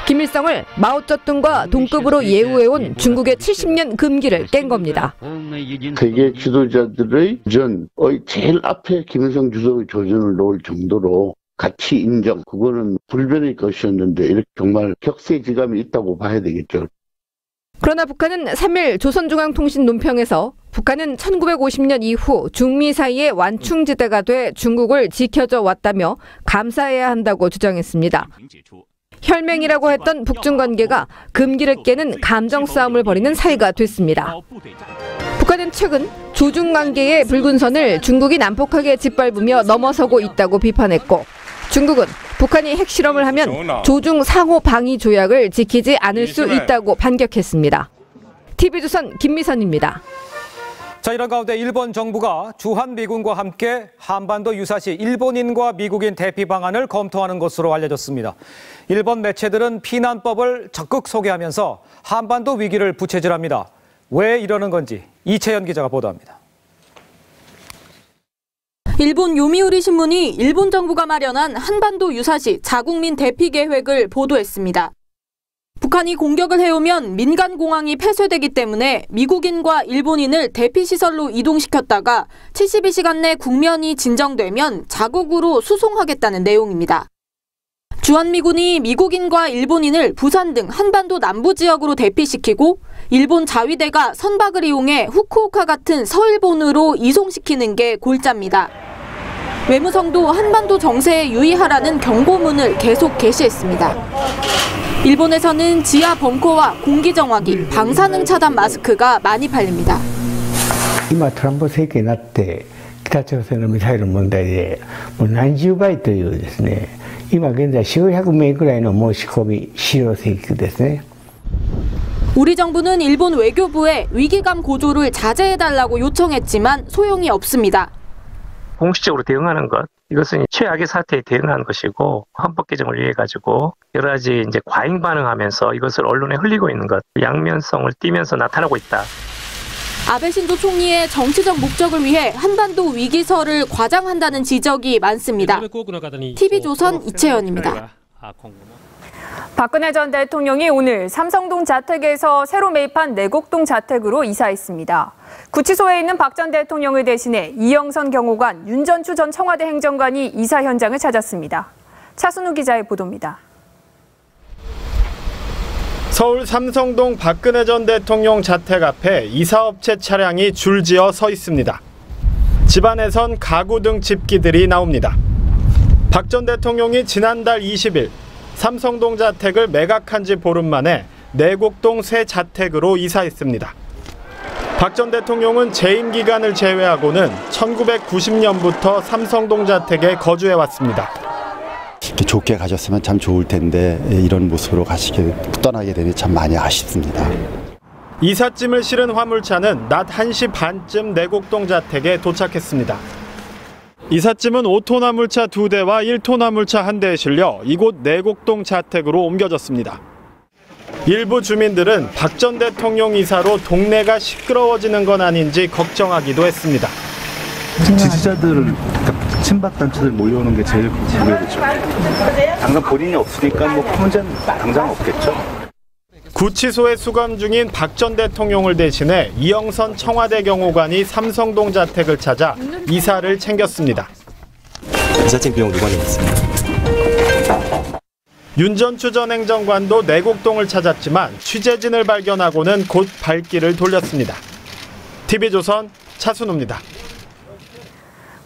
김일성을 마오쩌둥과 동급으로 예우해온 중국의 70년 금기를 깬 겁니다. 세계 지도자들의 조전의 제일 앞에 김일성 주석의 조전을 놓을 정도로 가치 인정, 그거는 불변의 것이었는데 이렇게 정말 격세지감이 있다고 봐야 되겠죠. 그러나 북한은 3일 조선중앙통신 논평에서 북한은 1950년 이후 중미 사이의 완충지대가 돼 중국을 지켜줘 왔다며 감사해야 한다고 주장했습니다. 혈맹이라고 했던 북중 관계가 금기를 깨는 감정 싸움을 벌이는 사이가 됐습니다. 북한은 최근 조중 관계의 붉은 선을 중국이 난폭하게 짓밟으며 넘어서고 있다고 비판했고, 중국은 북한이 핵실험을 하면 조중 상호 방위 조약을 지키지 않을 수 있다고 반격했습니다. TV조선 김미선입니다. 자, 이런 가운데 일본 정부가 주한미군과 함께 한반도 유사시 일본인과 미국인 대피 방안을 검토하는 것으로 알려졌습니다. 일본 매체들은 피난법을 적극 소개하면서 한반도 위기를 부채질합니다. 왜 이러는 건지 이채연 기자가 보도합니다. 일본 요미우리 신문이 일본 정부가 마련한 한반도 유사시 자국민 대피 계획을 보도했습니다. 북한이 공격을 해오면 민간 공항이 폐쇄되기 때문에 미국인과 일본인을 대피시설로 이동시켰다가 72시간 내 국면이 진정되면 자국으로 수송하겠다는 내용입니다. 주한미군이 미국인과 일본인을 부산 등 한반도 남부 지역으로 대피시키고 일본 자위대가 선박을 이용해 후쿠오카 같은 서일본으로 이송시키는 게 골자입니다. 외무성도 한반도 정세에 유의하라는 경고문을 계속 게시했습니다. 일본에서는 지하 벙커와 공기정화기, 방사능 차단 마스크가 많이 팔립니다. 今トランプ政権になって北朝鮮のミサイル問題でもう何十倍というですね、今現在400名くらいの申し込み資料請求ですね。 우리 정부는 일본 외교부에 위기감 고조를 자제해달라고 요청했지만 소용이 없습니다. 공식적으로 대응하는 것, 이것은 최악의 사태에 대응하는 것이고 헌법 개정을 위해 가지고 여러 가지 이제 과잉 반응하면서 이것을 언론에 흘리고 있는 것, 양면성을 띠면서 나타나고 있다. 아베 신조 총리의 정치적 목적을 위해 한반도 위기설을 과장한다는 지적이 많습니다. TV조선 이채연입니다. 박근혜 전 대통령이 오늘 삼성동 자택에서 새로 매입한 내곡동 자택으로 이사했습니다. 구치소에 있는 박 전 대통령을 대신해 이영선 경호관, 윤전추 전 청와대 행정관이 이사 현장을 찾았습니다. 차순우 기자의 보도입니다. 서울 삼성동 박근혜 전 대통령 자택 앞에 이사업체 차량이 줄지어 서 있습니다. 집안에선 가구 등 집기들이 나옵니다. 박 전 대통령이 지난달 20일 삼성동 자택을 매각한 지 보름 만에 내곡동 새 자택으로 이사했습니다. 박 전 대통령은 재임 기간을 제외하고는 1990년부터 삼성동 자택에 거주해왔습니다. 좋게 가셨으면 참 좋을 텐데 이런 모습으로 떠나게 되니 참 많이 아쉽습니다. 이삿짐을 실은 화물차는 낮 1시 반쯤 내곡동 자택에 도착했습니다. 이삿짐은 5톤 화물차 2대와 1톤 화물차 1대에 실려 이곳 내곡동 자택으로 옮겨졌습니다. 일부 주민들은 박 전 대통령 이사로 동네가 시끄러워지는 건 아닌지 걱정하기도 했습니다. 지지자들, 친박단체들 몰려오는 게 제일 우려되죠. 당장 본인이 없으니까 뭐 큰 문제는 당장 없겠죠. 구치소에 수감 중인 박 전 대통령을 대신해 이영선 청와대 경호관이 삼성동 자택을 찾아 이사를 챙겼습니다. 이사팀 비용 누가 내겠습니다. 윤전추 전 행정관도 내곡동을 찾았지만 취재진을 발견하고는 곧 발길을 돌렸습니다. TV조선 차순우입니다.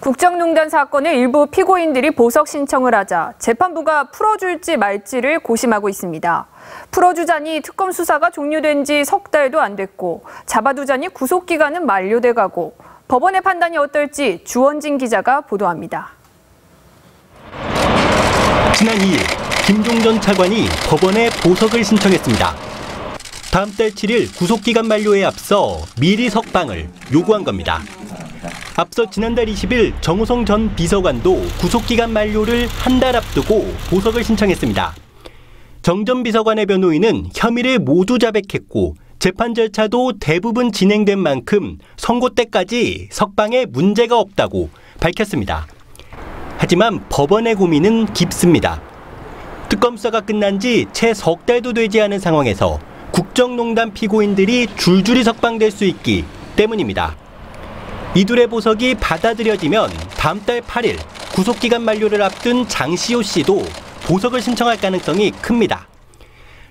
국정농단 사건의 일부 피고인들이 보석 신청을 하자 재판부가 풀어줄지 말지를 고심하고 있습니다. 풀어주자니 특검 수사가 종료된 지 석 달도 안 됐고 잡아두자니 구속기간은 만료돼가고 법원의 판단이 어떨지 주원진 기자가 보도합니다. 지난 2일 김종전 차관이 법원에 보석을 신청했습니다. 다음 달 7일 구속기간 만료에 앞서 미리 석방을 요구한 겁니다. 앞서 지난달 20일 정호성 전 비서관도 구속기간 만료를 한 달 앞두고 보석을 신청했습니다. 정 전 비서관의 변호인은 혐의를 모두 자백했고 재판 절차도 대부분 진행된 만큼 선고 때까지 석방에 문제가 없다고 밝혔습니다. 하지만 법원의 고민은 깊습니다. 특검 수사가 끝난 지 채 석 달도 되지 않은 상황에서 국정농단 피고인들이 줄줄이 석방될 수 있기 때문입니다. 이들의 보석이 받아들여지면 다음 달 8일 구속기간 만료를 앞둔 장시호 씨도 보석을 신청할 가능성이 큽니다.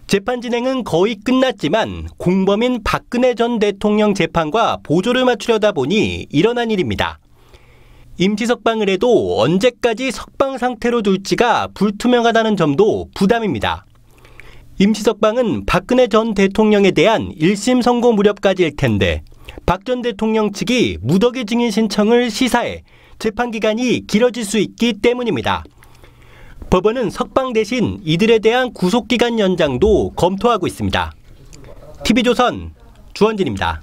재판 진행은 거의 끝났지만 공범인 박근혜 전 대통령 재판과 보조를 맞추려다 보니 일어난 일입니다. 임시 석방을 해도 언제까지 석방 상태로 둘지가 불투명하다는 점도 부담입니다. 임시석방은 박근혜 전 대통령에 대한 1심 선고 무렵까지일 텐데 박 전 대통령 측이 무더기 증인 신청을 시사해 재판 기간이 길어질 수 있기 때문입니다. 법원은 석방 대신 이들에 대한 구속기간 연장도 검토하고 있습니다. TV조선 주원진입니다.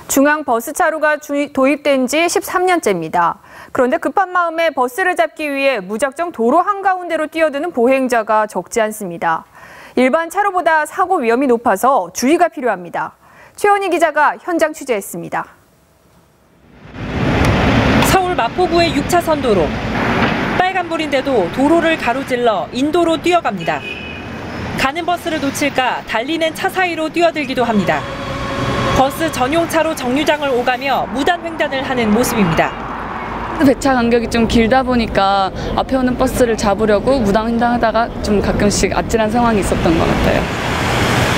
중앙버스차로가 도입된 지 13년째입니다. 그런데 급한 마음에 버스를 잡기 위해 무작정 도로 한가운데로 뛰어드는 보행자가 적지 않습니다. 일반 차로보다 사고 위험이 높아서 주의가 필요합니다. 최원희 기자가 현장 취재했습니다. 서울 마포구의 6차선 도로. 빨간불인데도 도로를 가로질러 인도로 뛰어갑니다. 가는 버스를 놓칠까 달리는 차 사이로 뛰어들기도 합니다. 버스 전용차로 정류장을 오가며 무단횡단을 하는 모습입니다. 배차 간격이 좀 길다 보니까 앞에 오는 버스를 잡으려고 무단횡단하다가 좀 가끔씩 아찔한 상황이 있었던 것 같아요.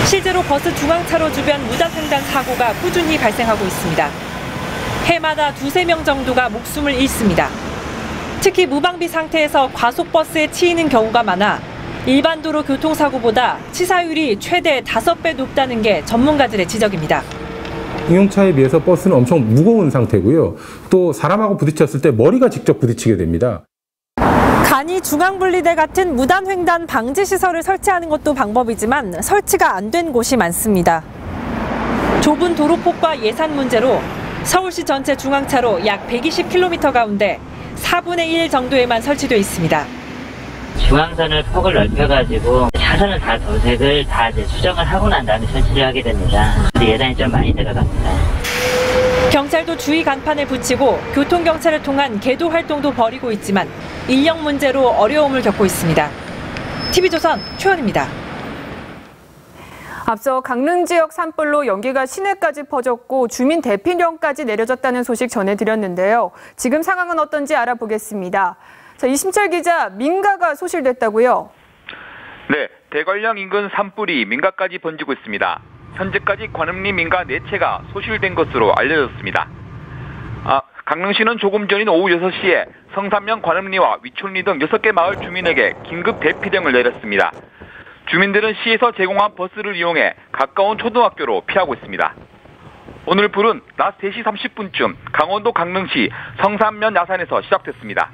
실제로 버스 중앙차로 주변 무단횡단 사고가 꾸준히 발생하고 있습니다. 해마다 2~3명 정도가 목숨을 잃습니다. 특히 무방비 상태에서 과속버스에 치이는 경우가 많아 일반 도로 교통사고보다 치사율이 최대 5배 높다는 게 전문가들의 지적입니다. 승용차에 비해서 버스는 엄청 무거운 상태고요. 또 사람하고 부딪혔을 때 머리가 직접 부딪히게 됩니다. 간이 중앙분리대 같은 무단횡단 방지 시설을 설치하는 것도 방법이지만 설치가 안 된 곳이 많습니다. 좁은 도로폭과 예산 문제로 서울시 전체 중앙차로 약 120km 가운데 4분의 1 정도에만 설치되어 있습니다. 중앙선을 폭을 넓혀가지고 차선을 다 도색을 다 이제 수정을 하고 난 다음에 설치를 하게 됩니다. 예산이 좀 많이 들어갑니다. 경찰도 주의 간판을 붙이고 교통경찰을 통한 계도 활동도 벌이고 있지만 인력 문제로 어려움을 겪고 있습니다. TV조선 최원입니다. 앞서 강릉 지역 산불로 연기가 시내까지 퍼졌고 주민 대피령까지 내려졌다는 소식 전해드렸는데요. 지금 상황은 어떤지 알아보겠습니다. 자, 이심철 기자, 민가가 소실됐다고요? 네, 대관령 인근 산불이 민가까지 번지고 있습니다. 현재까지 관음리 민가 4채가 소실된 것으로 알려졌습니다. 강릉시는 조금 전인 오후 6시에 성산면 관음리와 위촌리 등 6개 마을 주민에게 긴급 대피령을 내렸습니다. 주민들은 시에서 제공한 버스를 이용해 가까운 초등학교로 피하고 있습니다. 오늘 불은 낮 3시 30분쯤 강원도 강릉시 성산면 야산에서 시작됐습니다.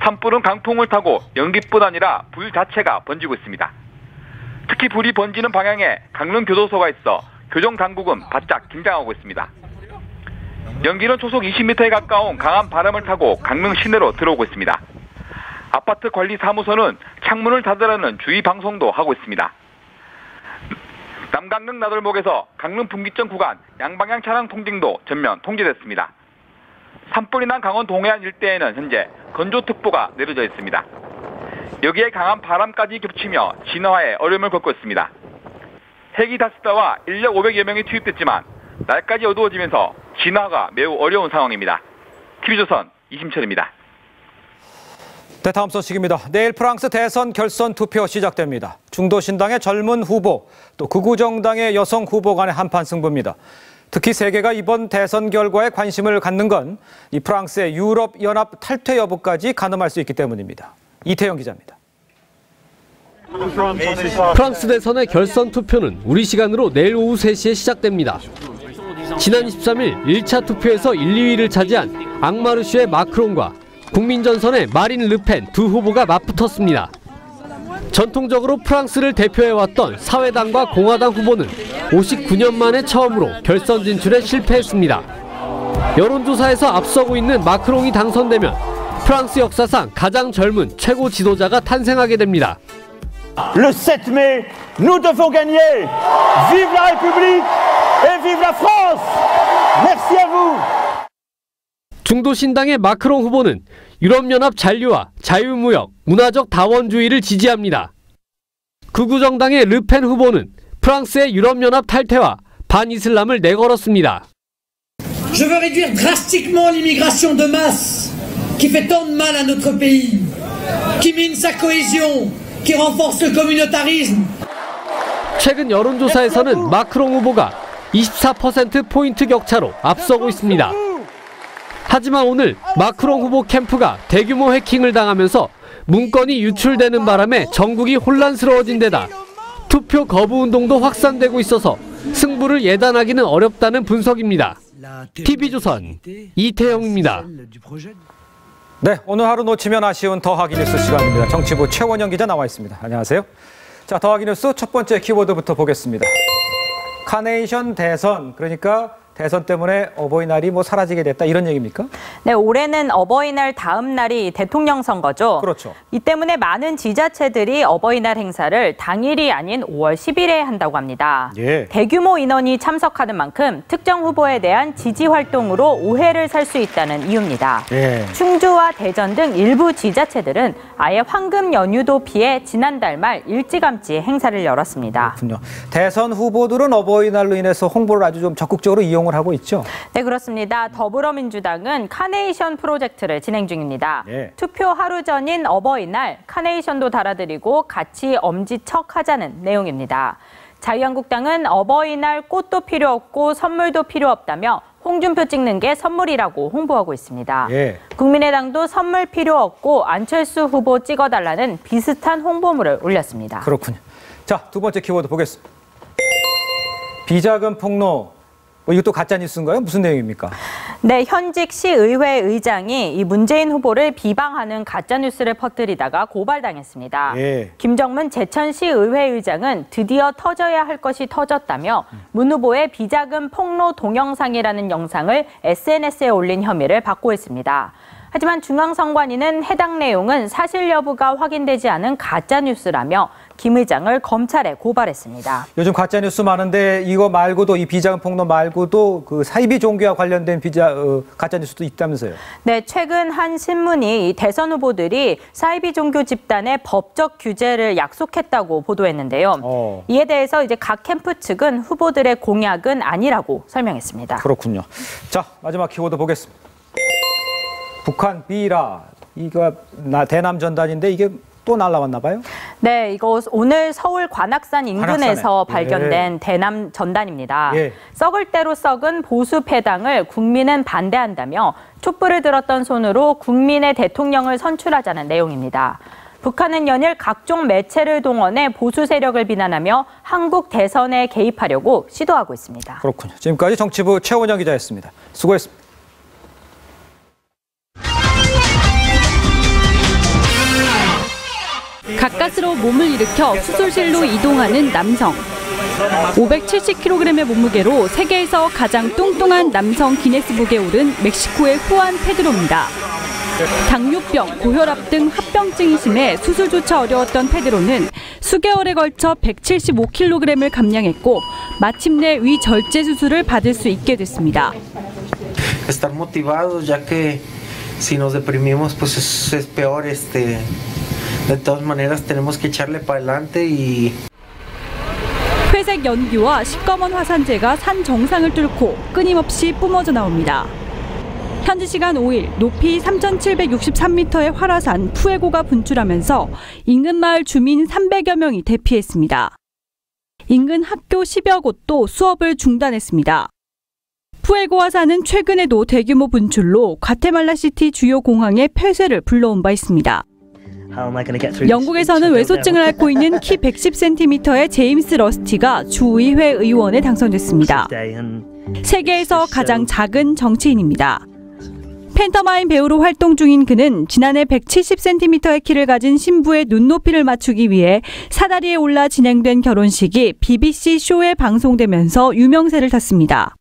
산불은 강풍을 타고 연기뿐 아니라 불 자체가 번지고 있습니다. 특히 불이 번지는 방향에 강릉 교도소가 있어 교정 당국은 바짝 긴장하고 있습니다. 연기는 초속 20m에 가까운 강한 바람을 타고 강릉 시내로 들어오고 있습니다. 아파트 관리 사무소는 창문을 닫으라는 주의 방송도 하고 있습니다. 남강릉 나들목에서 강릉 분기점 구간 양방향 차량 통행도 전면 통제됐습니다. 산불이 난 강원 동해안 일대에는 현재 건조특보가 내려져 있습니다. 여기에 강한 바람까지 겹치며 진화에 어려움을 겪고 있습니다. 헬기 다스다와 인력 500여 명이 투입됐지만 날까지 어두워지면서 진화가 매우 어려운 상황입니다. TV조선 이심철입니다. 네, 다음 소식입니다. 내일 프랑스 대선 결선 투표 시작됩니다. 중도신당의 젊은 후보, 또 극우정당의 여성 후보 간의 한판 승부입니다. 특히 세계가 이번 대선 결과에 관심을 갖는 건 이 프랑스의 유럽연합 탈퇴 여부까지 가늠할 수 있기 때문입니다. 이태영 기자입니다. 프랑스 대선의 결선 투표는 우리 시간으로 내일 오후 3시에 시작됩니다. 지난 23일 1차 투표에서 1, 2위를 차지한 앙마르슈의 마크롱과 국민전선의 마린 르펜 두 후보가 맞붙었습니다. 전통적으로 프랑스를 대표해왔던 사회당과 공화당 후보는 59년 만에 처음으로 결선 진출에 실패했습니다. 여론조사에서 앞서고 있는 마크롱이 당선되면 프랑스 역사상 가장 젊은 최고 지도자가 탄생하게 됩니다. Le 7 mai, nous devons gagner. Vive la République et vive la France. Merci à vous. 중도신당의 마크롱 후보는 유럽연합 잔류와 자유무역, 문화적 다원주의를 지지합니다. 극우정당의 르펜 후보는 프랑스의 유럽연합 탈퇴와 반이슬람을 내걸었습니다. Je veux réduire drastiquement l'immigration de masse qui fait tant de mal à notre pays, qui mine sa cohésion, qui renforce le communautarisme. 최근 여론조사에서는 마크롱 후보가 24%포인트 격차로 앞서고 있습니다. 하지만 오늘 마크롱 후보 캠프가 대규모 해킹을 당하면서 문건이 유출되는 바람에 전국이 혼란스러워진 데다 투표 거부 운동도 확산되고 있어서 승부를 예단하기는 어렵다는 분석입니다. TV조선 이태영입니다. 네, 오늘 하루 놓치면 아쉬운 더하기 뉴스 시간입니다. 정치부 최원영 기자 나와 있습니다. 안녕하세요. 자, 더하기 뉴스 첫 번째 키워드부터 보겠습니다. 카네이션 대선, 그러니까 대선 때문에 어버이날이 사라지게 됐다 이런 얘기입니까? 네, 올해는 어버이날 다음 날이 대통령 선거죠. 그렇죠. 이 때문에 많은 지자체들이 어버이날 행사를 당일이 아닌 5월 10일에 한다고 합니다. 예. 대규모 인원이 참석하는 만큼 특정 후보에 대한 지지 활동으로 오해를 살 수 있다는 이유입니다. 예. 충주와 대전 등 일부 지자체들은 아예 황금 연휴도 피해 지난달 말 일찌감치 행사를 열었습니다. 그렇군요. 대선 후보들은 어버이날로 인해서 홍보를 아주 좀 적극적으로 이용을 하고 있죠. 네, 그렇습니다. 더불어민주당은 카네이션 프로젝트를 진행 중입니다. 예. 투표 하루 전인 어버이날 카네이션도 달아드리고 같이 엄지척하자는 내용입니다. 자유한국당은 어버이날 꽃도 필요 없고 선물도 필요 없다며 홍준표 찍는 게 선물이라고 홍보하고 있습니다. 예. 국민의당도 선물 필요 없고 안철수 후보 찍어달라는 비슷한 홍보물을 올렸습니다. 그렇군요. 자, 두 번째 키워드 보겠습니다. 비자금 폭로. 이것도 가짜 뉴스인가요? 무슨 내용입니까? 네, 현직 시의회 의장이 이 문재인 후보를 비방하는 가짜 뉴스를 퍼뜨리다가 고발당했습니다. 예. 김정문 제천시의회 의장은 드디어 터져야 할 것이 터졌다며 문 후보의 비자금 폭로 동영상이라는 영상을 SNS에 올린 혐의를 받고 있습니다. 하지만 중앙선관위는 해당 내용은 사실 여부가 확인되지 않은 가짜 뉴스라며 김 의장을 검찰에 고발했습니다. 요즘 가짜 뉴스 많은데 이거 말고도 이 비자금 폭로 말고도 그 사이비 종교와 관련된 가짜 뉴스도 있다면서요? 네, 최근 한 신문이 이 대선 후보들이 사이비 종교 집단의 법적 규제를 약속했다고 보도했는데요. 이에 대해서 이제 각 캠프 측은 후보들의 공약은 아니라고 설명했습니다. 그렇군요. 자, 마지막 키워드 보겠습니다. 북한 비라, 이거 대남 전단인데 이게 또 날라왔나 봐요? 네, 이거 오늘 서울 관악산 인근에서 관악산에. 발견된 예. 대남 전단입니다. 예. 썩을 대로 썩은 보수 패당을 국민은 반대한다며 촛불을 들었던 손으로 국민의 대통령을 선출하자는 내용입니다. 북한은 연일 각종 매체를 동원해 보수 세력을 비난하며 한국 대선에 개입하려고 시도하고 있습니다. 그렇군요. 지금까지 정치부 최원영 기자였습니다. 수고했습니다. 가까스로 몸을 일으켜 수술실로 이동하는 남성. 570kg의 몸무게로 세계에서 가장 뚱뚱한 남성 기네스북에 오른 멕시코의 후안 페드로입니다. 당뇨병, 고혈압 등 합병증이 심해 수술조차 어려웠던 페드로는 수개월에 걸쳐 175kg을 감량했고 마침내 위 절제 수술을 받을 수 있게 됐습니다. Estar motivados ya que si nos deprimimos pues es peor De todas maneras tenemos que echarle para adelante y 회색 연기와 시꺼먼 화산재가 산 정상을 뚫고 끊임없이 뿜어져 나옵니다. 현지 시간 5일 높이 3,763m의 활화산 푸에고가 분출하면서 인근 마을 주민 300여 명이 대피했습니다. 인근 학교 10여 곳도 수업을 중단했습니다. 푸에고 화산은 최근에도 대규모 분출로 과테말라시티 주요 공항의 폐쇄를 불러온 바 있습니다. 영국에서는 외소증을 앓고 있는 키 110cm의 제임스 러스티가 주의회 의원에 당선됐습니다. 세계에서 가장 작은 정치인입니다. 팬터마임 배우로 활동 중인 그는 지난해 170cm의 키를 가진 신부의 눈높이를 맞추기 위해 사다리에 올라 진행된 결혼식이 BBC 쇼에 방송되면서 유명세를 탔습니다.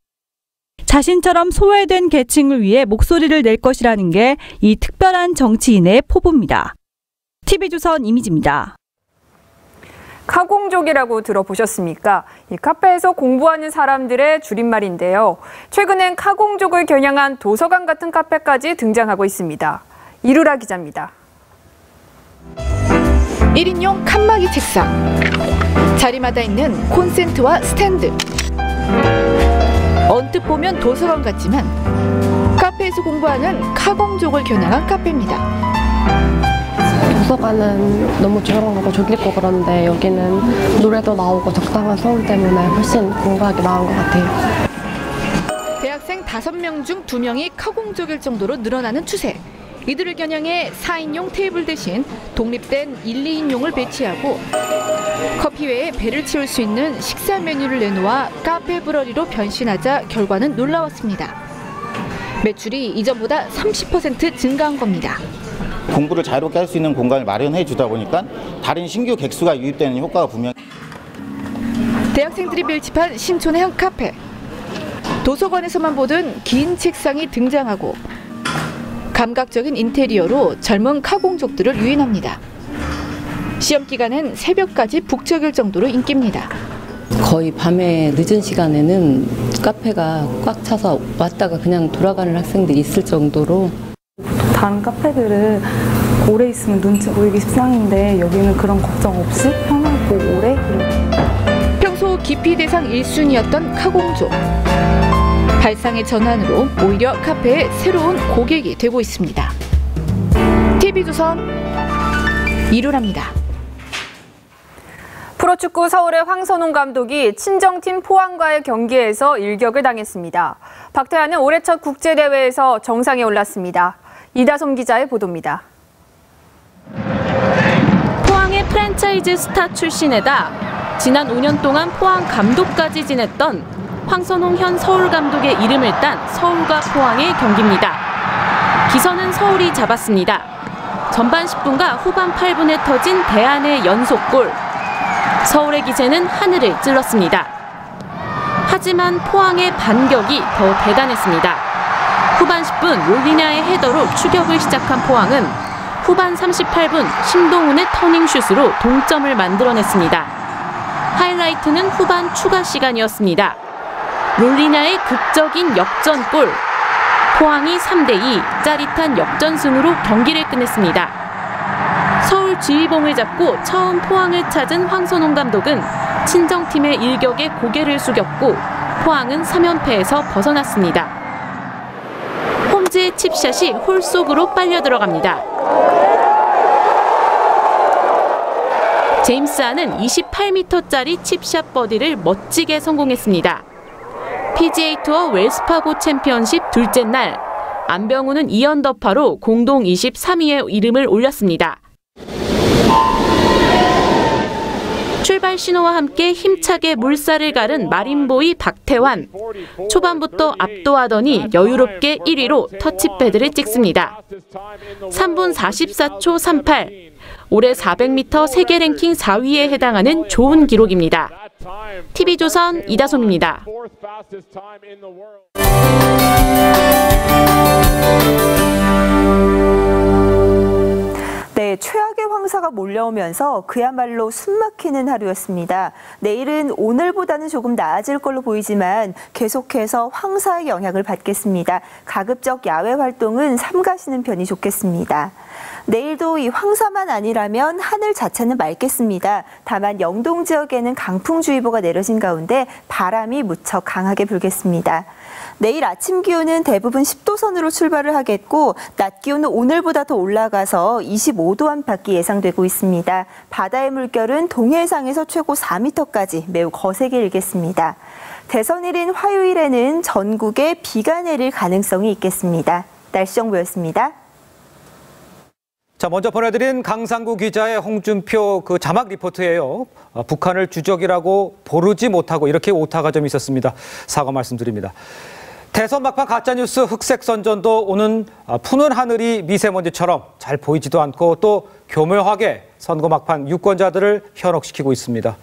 자신처럼 소외된 계층을 위해 목소리를 낼 것이라는 게 이 특별한 정치인의 포부입니다. TV조선 이미지입니다. 카공족이라고 들어보셨습니까? 이 카페에서 공부하는 사람들의 줄임말인데요. 최근엔 카공족을 겨냥한 도서관 같은 카페까지 등장하고 있습니다. 이루라 기자입니다. 1인용 칸막이 책상, 자리마다 있는 콘센트와 스탠드. 언뜻 보면 도서관 같지만 카페에서 공부하는 카공족을 겨냥한 카페입니다. 도서관은 너무 조용하고 졸리고 그런데 여기는 노래도 나오고 적당한 소음 때문에 훨씬 공부하기 나은 것 같아요. 대학생 5명 중 2명이 카공족일 정도로 늘어나는 추세. 이들을 겨냥해 4인용 테이블 대신 독립된 1, 2인용을 배치하고 커피 외에 배를 채울 수 있는 식사 메뉴를 내놓아 카페 브러리로 변신하자 결과는 놀라웠습니다. 매출이 이전보다 30% 증가한 겁니다. 공부를 자유롭게 할 수 있는 공간을 마련해 주다 보니까 다른 신규 객수가 유입되는 효과가 분명히. 대학생들이 밀집한 신촌의 한 카페. 도서관에서만 보던 긴 책상이 등장하고 감각적인 인테리어로 젊은 카공족들을 유인합니다. 시험 기간엔 새벽까지 북적일 정도로 인기입니다. 거의 밤에 늦은 시간에는 카페가 꽉 차서 왔다가 그냥 돌아가는 학생들이 있을 정도로. 다른 카페들은 오래 있으면 눈치 보이기 십상인데 여기는 그런 걱정 없이 편하고 오래. 평소 기피 대상 1순위였던 카공족. 발상의 전환으로 오히려 카페의 새로운 고객이 되고 있습니다. TV조선 이루랍니다. 프로축구 서울의 황선홍 감독이 친정팀 포항과의 경기에서 일격을 당했습니다. 박태환은 올해 첫 국제대회에서 정상에 올랐습니다. 이다솜 기자의 보도입니다. 포항의 프랜차이즈 스타 출신에다 지난 5년 동안 포항 감독까지 지냈던 황선홍 현 서울 감독의 이름을 딴 서울과 포항의 경기입니다. 기선은 서울이 잡았습니다. 전반 10분과 후반 8분에 터진 대안의 연속골. 서울의 기세는 하늘을 찔렀습니다. 하지만 포항의 반격이 더 대단했습니다. 후반 10분 롤리나의 헤더로 추격을 시작한 포항은 후반 38분 심동훈의 터닝슛으로 동점을 만들어냈습니다. 하이라이트는 후반 추가 시간이었습니다. 롤리나의 극적인 역전골. 포항이 3대2 짜릿한 역전승으로 경기를 끝냈습니다. 서울 지휘봉을 잡고 처음 포항을 찾은 황선홍 감독은 친정팀의 일격에 고개를 숙였고 포항은 3연패에서 벗어났습니다. 홈즈의 칩샷이 홀 속으로 빨려 들어갑니다. 제임스 안은 28m짜리 칩샷 버디를 멋지게 성공했습니다. PGA 투어 웰스파고 챔피언십 둘째 날, 안병우는 2언더파로 공동 23위에 이름을 올렸습니다. 출발 신호와 함께 힘차게 물살을 가른 마린보이 박태환. 초반부터 압도하더니 여유롭게 1위로 터치패드를 찍습니다. 3분 44초 38. 올해 400m 세계 랭킹 4위에 해당하는 좋은 기록입니다. TV조선 이다솜입니다. 네, 최악의 황사가 몰려오면서 그야말로 숨막히는 하루였습니다. 내일은 오늘보다는 조금 나아질 걸로 보이지만 계속해서 황사의 영향을 받겠습니다. 가급적 야외 활동은 삼가시는 편이 좋겠습니다. 내일도 이 황사만 아니라면 하늘 자체는 맑겠습니다. 다만 영동 지역에는 강풍주의보가 내려진 가운데 바람이 무척 강하게 불겠습니다. 내일 아침 기온은 대부분 10도 선으로 출발을 하겠고 낮 기온은 오늘보다 더 올라가서 25도 안팎이 예상되고 있습니다. 바다의 물결은 동해상에서 최고 4m까지 매우 거세게 일겠습니다. 대선일인 화요일에는 전국에 비가 내릴 가능성이 있겠습니다. 날씨 정보였습니다. 자, 먼저 보내드린 강상구 기자의 홍준표 그 자막 리포트예요. 북한을 주적이라고 부르지 못하고 이렇게 오타가 좀 있었습니다. 사과 말씀드립니다. 대선 막판 가짜뉴스 흑색 선전도 오는 푸는 하늘이 미세먼지처럼 잘 보이지도 않고 또 교묘하게 선거 막판 유권자들을 현혹시키고 있습니다.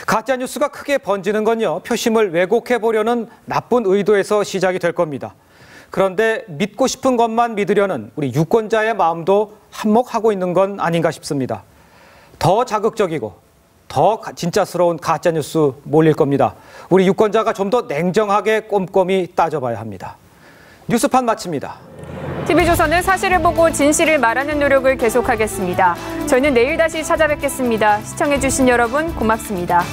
가짜뉴스가 크게 번지는 건요, 표심을 왜곡해보려는 나쁜 의도에서 시작이 될 겁니다. 그런데 믿고 싶은 것만 믿으려는 우리 유권자의 마음도 한몫하고 있는 건 아닌가 싶습니다. 더 자극적이고 더 진짜스러운 가짜뉴스 몰릴 겁니다. 우리 유권자가 좀 더 냉정하게 꼼꼼히 따져봐야 합니다. 뉴스판 마칩니다. TV조선은 사실을 보고 진실을 말하는 노력을 계속하겠습니다. 저희는 내일 다시 찾아뵙겠습니다. 시청해주신 여러분 고맙습니다.